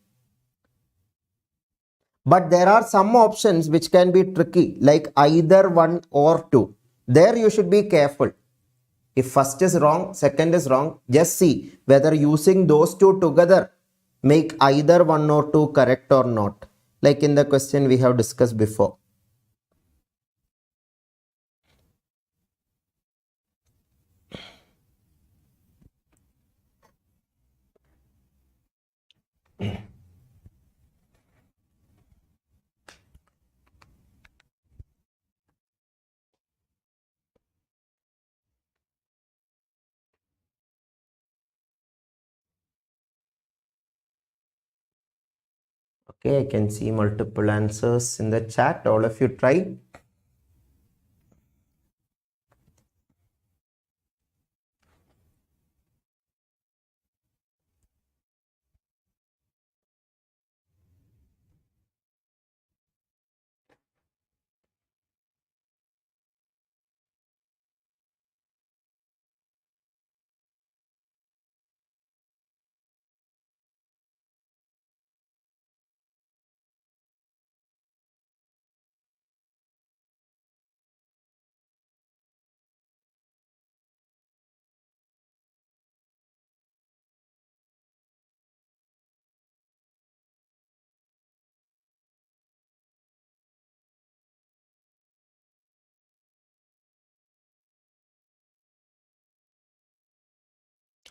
But there are some options which can be tricky, like either 1 or 2. There you should be careful. If first is wrong, second is wrong, just see whether using those two together make either 1 or 2 correct or not. Like in the question we have discussed before. Okay, I can see multiple answers in the chat. All of you try.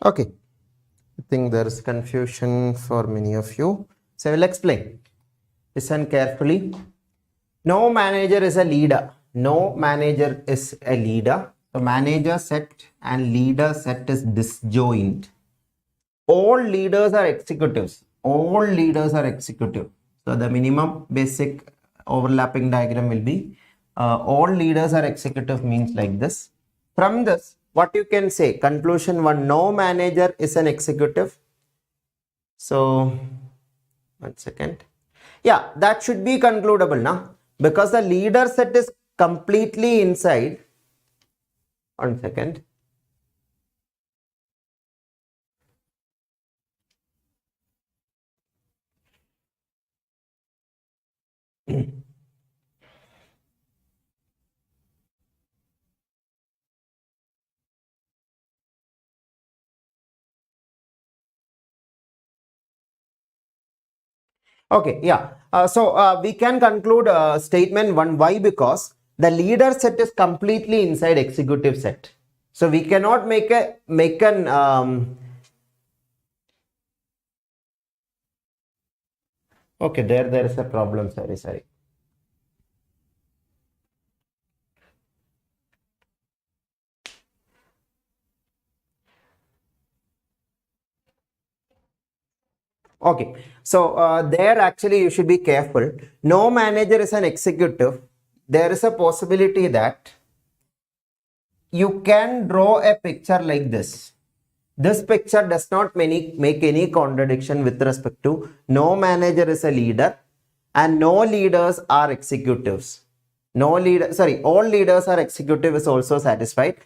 Okay, I think there is confusion for many of you. So I will explain. Listen carefully. No manager is a leader. No manager is a leader. So manager set and leader set is disjoint. All leaders are executives. All leaders are executive. So the minimum basic overlapping diagram will be all leaders are executive means like this. From this, what you can say, conclusion 1, no manager is an executive. So, 1 second. Yeah, that should be concludable now because the leader set is completely inside. 1 second. Okay, yeah. So we can conclude statement 1. Why? Because the leader set is completely inside executive set. So we cannot make an okay, there is a problem. Sorry. Okay, so there actually you should be careful. No manager is an executive. There is a possibility that you can draw a picture like this. This picture does not make any contradiction with respect to no manager is a leader and no leaders are executives. All leaders are executive is also satisfied.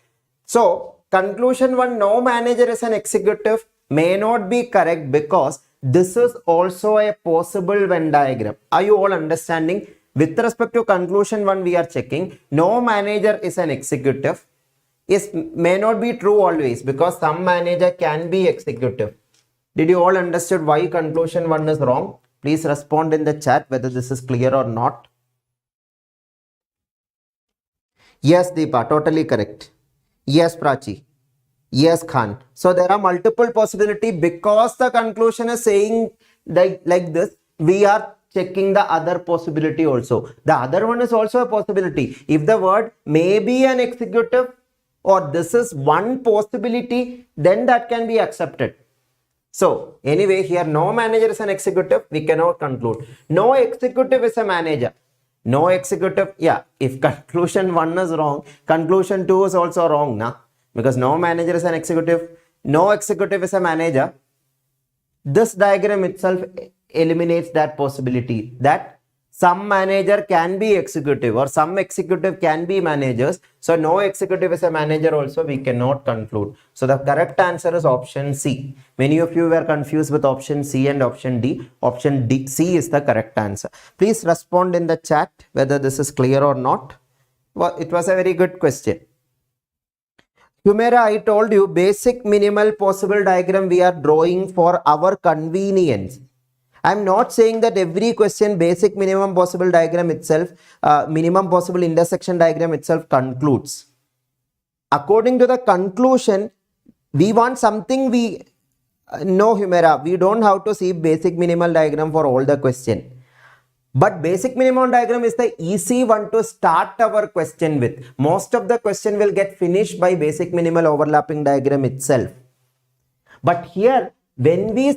So conclusion 1, no manager is an executive may not be correct because this is also a possible Venn diagram. Are you all understanding? With respect to conclusion 1, we are checking no manager is an executive. May not be true always because some manager can be executive. Did you all understood why conclusion 1 is wrong? Please respond in the chat whether this is clear or not. Yes, Deepa, totally correct. Yes, Prachi. Yes, Khan. So there are multiple possibilities because the conclusion is saying like this. We are checking the other possibility also. The other one is also a possibility. If the word may be an executive or this is one possibility, then that can be accepted. So anyway, here no manager is an executive, we cannot conclude. No executive is a manager. No executive, yeah, if conclusion 1 is wrong, conclusion 2 is also wrong, na? Because no manager is an executive, no executive is a manager. This diagram itself eliminates that possibility that some manager can be executive or some executive can be managers. So no executive is a manager also, we cannot conclude. So the correct answer is option C. Many of you were confused with option C and option D. Option D, C is the correct answer. Please respond in the chat whether this is clear or not. Well, it was a very good question. Humera, I told you basic minimal possible diagram we are drawing for our convenience. I am not saying that every question basic minimum possible diagram itself, minimum possible intersection diagram itself concludes. According to the conclusion, we want something no Humera, we don't have to see basic minimal diagram for all the question. But basic minimum diagram is the easy one to start our question with. Most of the question will get finished by basic minimal overlapping diagram itself. But here, when we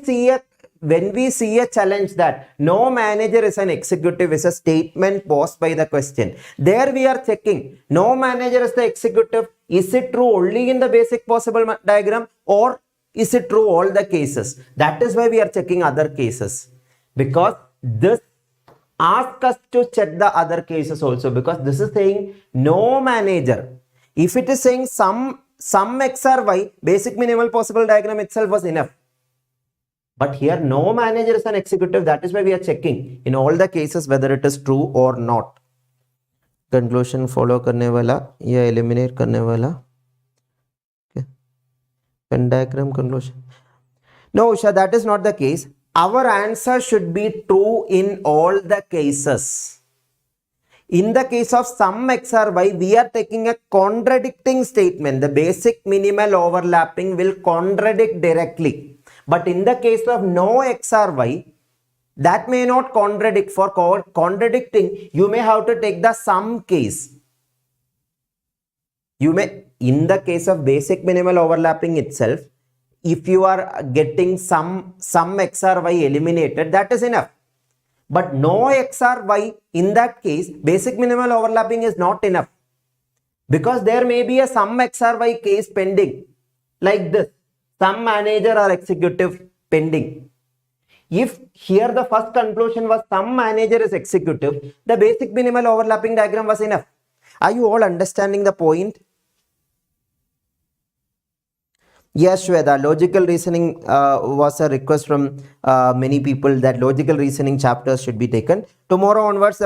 see a challenge that no manager is an executive is a statement posed by the question. There we are checking no manager is the executive. Is it true only in the basic possible diagram or is it true all the cases? That is why we are checking other cases. Because this ask us to check the other cases also, because this is saying no manager. If it is saying some X or Y, basic minimal possible diagram itself was enough. But here no manager is an executive. That is why we are checking in all the cases whether it is true or not. Conclusion follow करने वाला या eliminate करने वाला. Okay. Venn diagram conclusion. No, Usha, that is not the case. Our answer should be true in all the cases. In the case of some X or Y, we are taking a contradicting statement. The basic minimal overlapping will contradict directly. But in the case of no X or Y, that may not contradict. For contradicting, you may have to take the sum case. You may, in the case of basic minimal overlapping itself, if you are getting some X or Y eliminated, that is enough. But no X or Y, in that case, basic minimal overlapping is not enough. Because there may be a some X or Y case pending. Like this, some manager or executive pending. If here the first conclusion was some manager is executive, the basic minimal overlapping diagram was enough. Are you all understanding the point? Yes, Shweta, logical reasoning was a request from many people that logical reasoning chapters should be taken. Tomorrow onwards,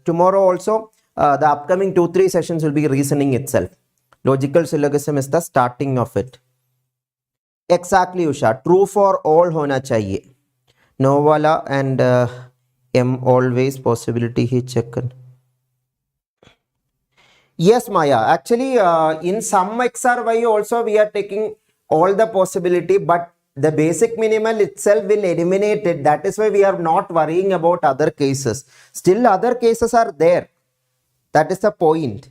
tomorrow also, the upcoming 2-3 sessions will be reasoning itself. Logical syllogism is the starting of it. Exactly, Usha. True for all hona chahiye. No wala and M always possibility he check. Yes, Maya. Actually, in some X or Y also we are taking all the possibility, but the basic minimal itself will eliminate it. That is why we are not worrying about other cases. Still other cases are there. That is the point.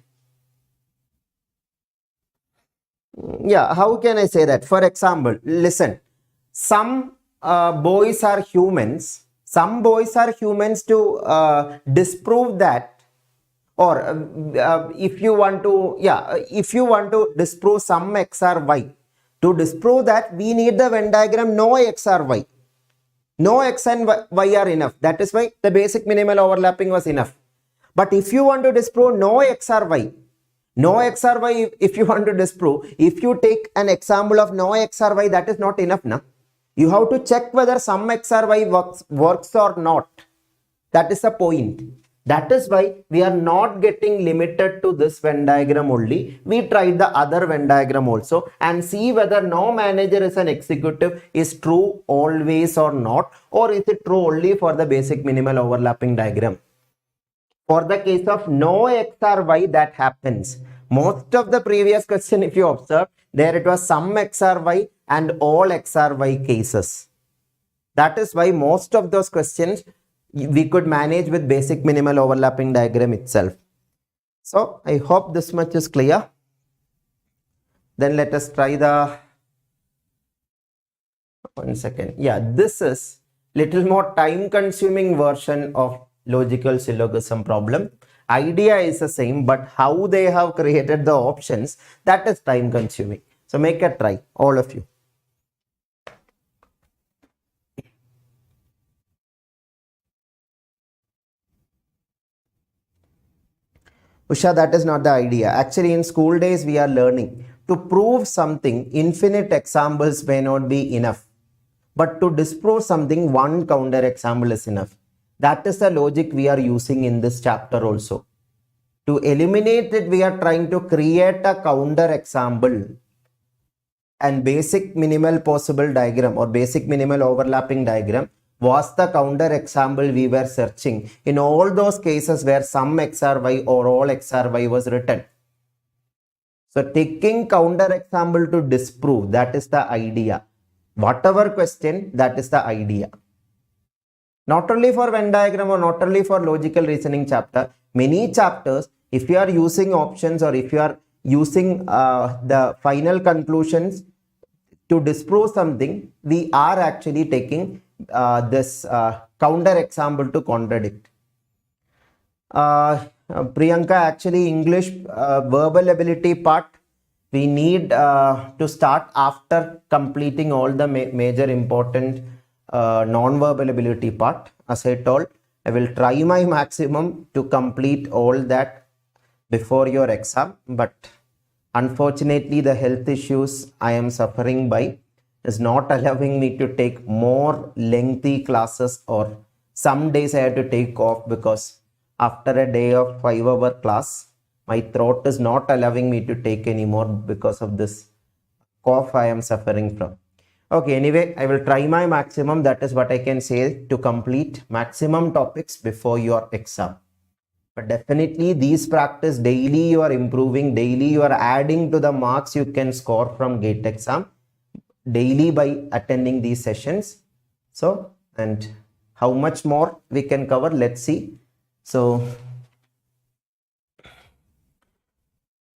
Yeah, how can I say that? For example, listen, some boys are humans. Some boys are humans to disprove that. Or if you want to disprove some X or Y, to disprove that we need the Venn diagram no X or Y. No X and Y are enough. That is why the basic minimal overlapping was enough. But if you want to disprove no X or Y, if you want to disprove, if you take an example of no X or Y, that is not enough. Na? You have to check whether some X or Y works or not. That is the point. That is why we are not getting limited to this Venn diagram only. We tried the other Venn diagram also and see whether no manager is an executive is true always or not, or is it true only for the basic minimal overlapping diagram. For the case of no X or Y, that happens. Most of the previous question, if you observe, there it was some X or Y and all X or Y cases. That is why most of those questions we could manage with basic minimal overlapping diagram itself. So I hope this much is clear. Then let us try the, one second. Yeah, this is little more time consuming version of logical syllogism problem. Idea is the same, but how they have created the options, that is time consuming. So make a try, all of you. Usha, that is not the idea. Actually, in school days, we are learning to prove something, infinite examples may not be enough. But to disprove something, one counter example is enough. That is the logic we are using in this chapter also. To eliminate it, we are trying to create a counter example and basic minimal possible diagram or basic minimal overlapping diagram was the counter example we were searching in all those cases where some XRY or all XRY was written. So taking counter example to disprove, that is the idea. Whatever question, that is the idea. Not only for Venn diagram or not only for logical reasoning chapter, many chapters, if you are using options or if you are using the final conclusions to disprove something, we are actually taking this counter example to contradict. Priyanka, actually English verbal ability part, we need to start after completing all the major important non-verbal ability part. As I told, I will try my maximum to complete all that before your exam, but unfortunately the health issues I am suffering by is not allowing me to take more lengthy classes, or some days I have to take off because after a day of 5-hour class, my throat is not allowing me to take anymore because of this cough I am suffering from. Okay, anyway, I will try my maximum. That is what I can say, to complete maximum topics before your exam. But definitely these practice daily, you are improving, daily you are adding to the marks you can score from GATE exam daily by attending these sessions. So, and how much more we can cover, let's see. So,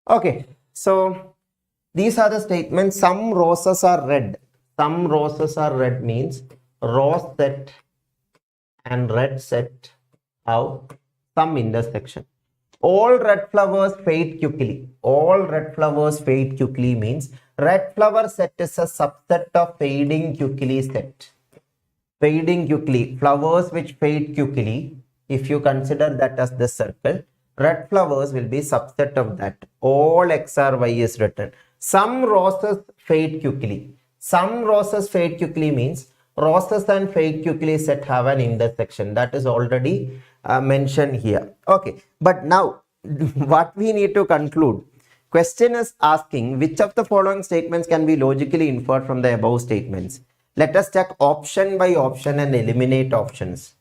okay, so these are the statements. Some roses are red. Some roses are red means rose set and red set have some intersection. All red flowers fade quickly. All red flowers fade quickly means red flower set is a subset of fading quickly set. Fading quickly, flowers which fade quickly, if you consider that as the circle, red flowers will be subset of that. All XRY is written. Some roses fade quickly. Some roses fade quickly means roses and fade quickly set have an intersection. That is already mentioned here. Okay, but now what we need to conclude. Question is asking which of the following statements can be logically inferred from the above statements. Let us check option by option and eliminate options.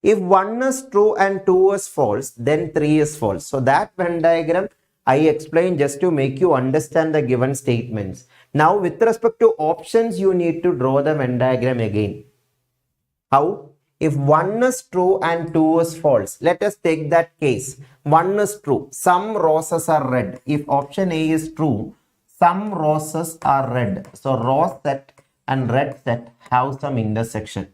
If 1 is true and 2 is false, then 3 is false. So that Venn diagram I explained just to make you understand the given statements. Now with respect to options, you need to draw the Venn diagram again. How? If 1 is true and 2 is false, let us take that case. 1 is true. Some roses are red. If option A is true, some roses are red. So rose set and red set have some intersection.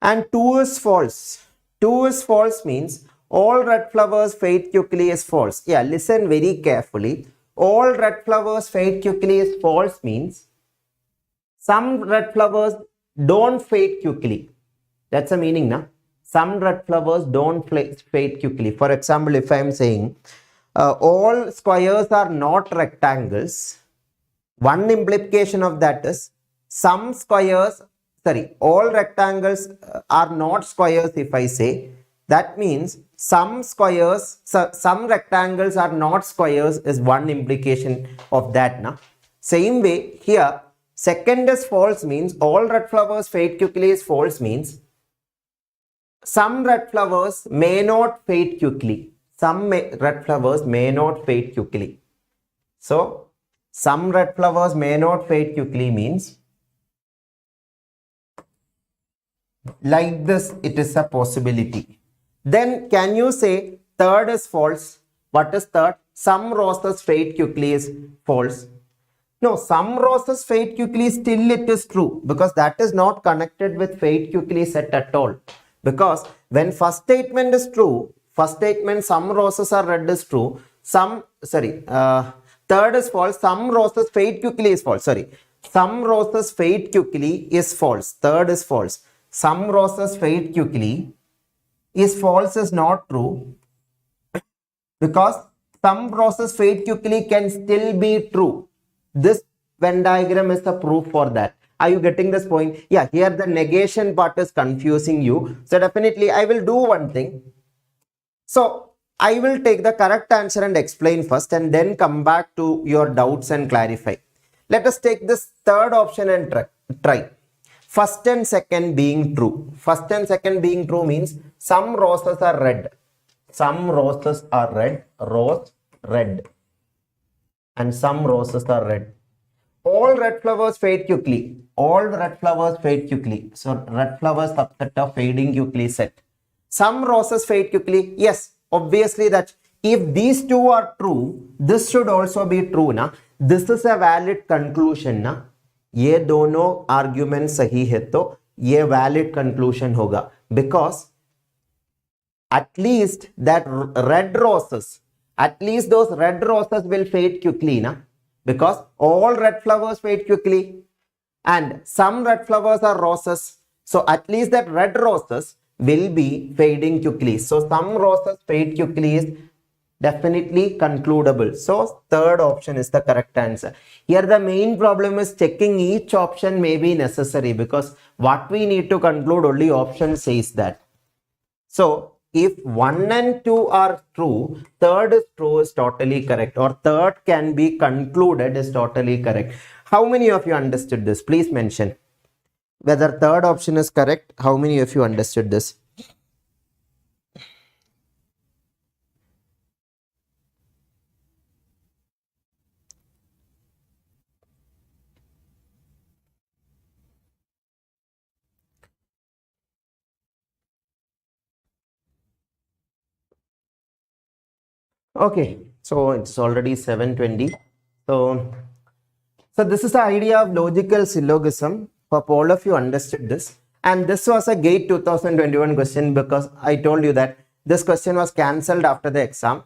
And 2 is false. 2 is false means all red flowers fade quickly is false. Yeah, listen very carefully. All red flowers fade quickly is false means some red flowers don't fade quickly. That's the meaning, na? Some red flowers don't fade quickly. For example, if I am saying all squares are not rectangles, one implication of that is all rectangles are not squares. If I say, that means some rectangles are not squares is one implication of that. Na? Same way here, second is false means all red flowers fade quickly is false means some red flowers may not fade quickly. Some red flowers may not fade quickly. So, some red flowers may not fade quickly means Like this, it is a possibility. Then can you say third is false? What is third? Some roses fade quickly is false. No, some roses fade quickly, still it is true, because that is not connected with fade quickly set at all. Because when first statement is true, first statement some roses are red is true, third is false, some roses fade quickly is false, some roses fade quickly is false, third is false, some roses fade quickly is false is not true, because some roses fade quickly can still be true. This Venn diagram is the proof for that. Are you getting this point? Yeah, here the negation part is confusing you. So definitely I will do one thing. So I will take the correct answer and explain first and then come back to your doubts and clarify. Let us take this third option and try. First and second being true. First and second being true means some roses are red. Some roses are red. Rose, red. And some roses are red. All red flowers fade quickly. All red flowers fade quickly. So red flowers subset of fading quickly set. Some roses fade quickly. Yes, obviously that if these two are true, this should also be true. Na? This is a valid conclusion. Na? ये दोनों arguments सही है तो ये valid conclusion होगा. Because at least that red roses, at least those red roses will fade quickly. Na? Because all red flowers fade quickly and some red flowers are roses. So at least that red roses will be fading quickly. So some roses fade quickly is definitely concludable. So third option is the correct answer. Here the main problem is checking each option may be necessary because what we need to conclude only option says that. So if 1 and 2 are true, third is true is totally correct, or third can be concluded is totally correct. How many of you understood this? Please mention whether third option is correct. How many of you understood this? Okay, so it's already 7:20. So this is the idea of logical syllogism. Hope all of you understood this. And this was a GATE 2021 question because I told you that this question was cancelled after the exam.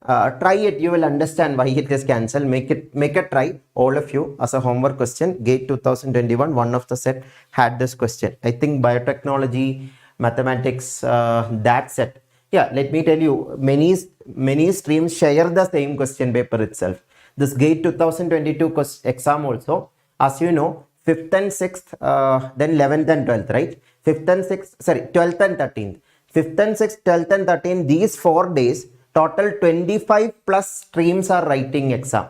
Try it, you will understand why it is cancelled. Make a try, all of you, as a homework question. GATE 2021, one of the set had this question. I think biotechnology, mathematics, that set. Yeah, let me tell you, many streams share the same question paper itself. This GATE 2022 exam also, as you know, 5th and 6th, then 11th and 12th, right? 5th and 6th, 12th and 13th. 5th and 6th, 12th and 13th, these 4 days, total 25 plus streams are writing exam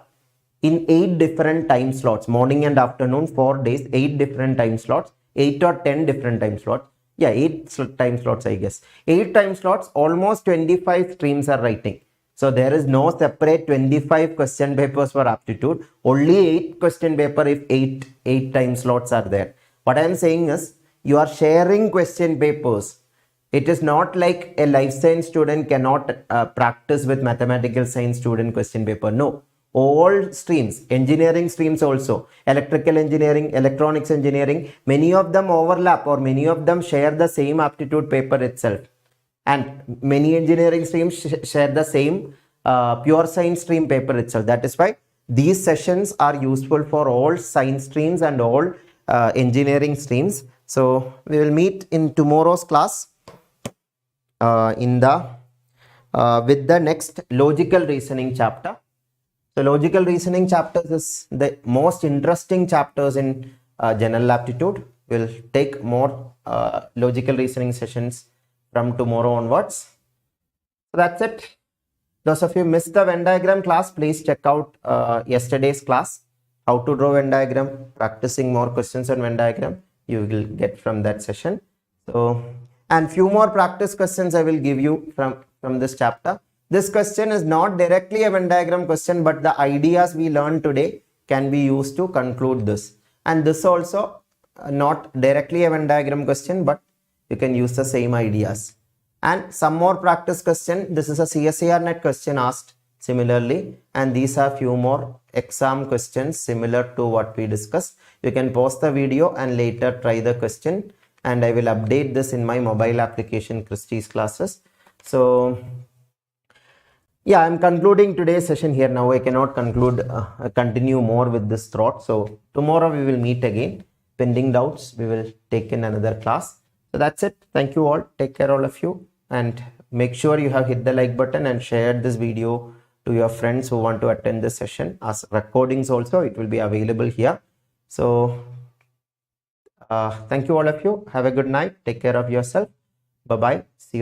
in 8 different time slots, morning and afternoon, 4 days, 8 different time slots, 8 or 10 different time slots. Yeah, 8 time slots, I guess. 8 time slots, almost 25 streams are writing. So there is no separate 25 question papers for aptitude. Only 8 question paper if 8 time slots are there. What I am saying is, you are sharing question papers. It is not like a life science student cannot practice with mathematical science student question paper. No. All streams, engineering streams also, electrical engineering, electronics engineering, many of them overlap or many of them share the same aptitude paper itself. And many engineering streams share the same pure science stream paper itself. That is why these sessions are useful for all science streams and all engineering streams. So we will meet in tomorrow's class with the next logical reasoning chapter. So logical reasoning chapters is the most interesting chapters in general aptitude. We'll take more logical reasoning sessions from tomorrow onwards. So that's it. Those of you missed the Venn diagram class, please check out yesterday's class. How to draw Venn diagram, practicing more questions on Venn diagram, you will get from that session. So, and few more practice questions I will give you from this chapter. This question is not directly a Venn diagram question, but the ideas we learned today can be used to conclude this. And this also not directly a Venn diagram question, but you can use the same ideas. And some more practice question. This is a CSIR-NET question asked similarly, and these are few more exam questions similar to what we discussed. You can pause the video and later try the question, and I will update this in my mobile application Christy's classes. So yeah, I'm concluding today's session here. Now I cannot continue more with this thought. So tomorrow we will meet again. Pending doubts, we will take in another class. So that's it. Thank you all. Take care, all of you. And make sure you have hit the like button and shared this video to your friends who want to attend this session. As recordings also, it will be available here. So thank you all of you. Have a good night. Take care of yourself. Bye-bye. See you.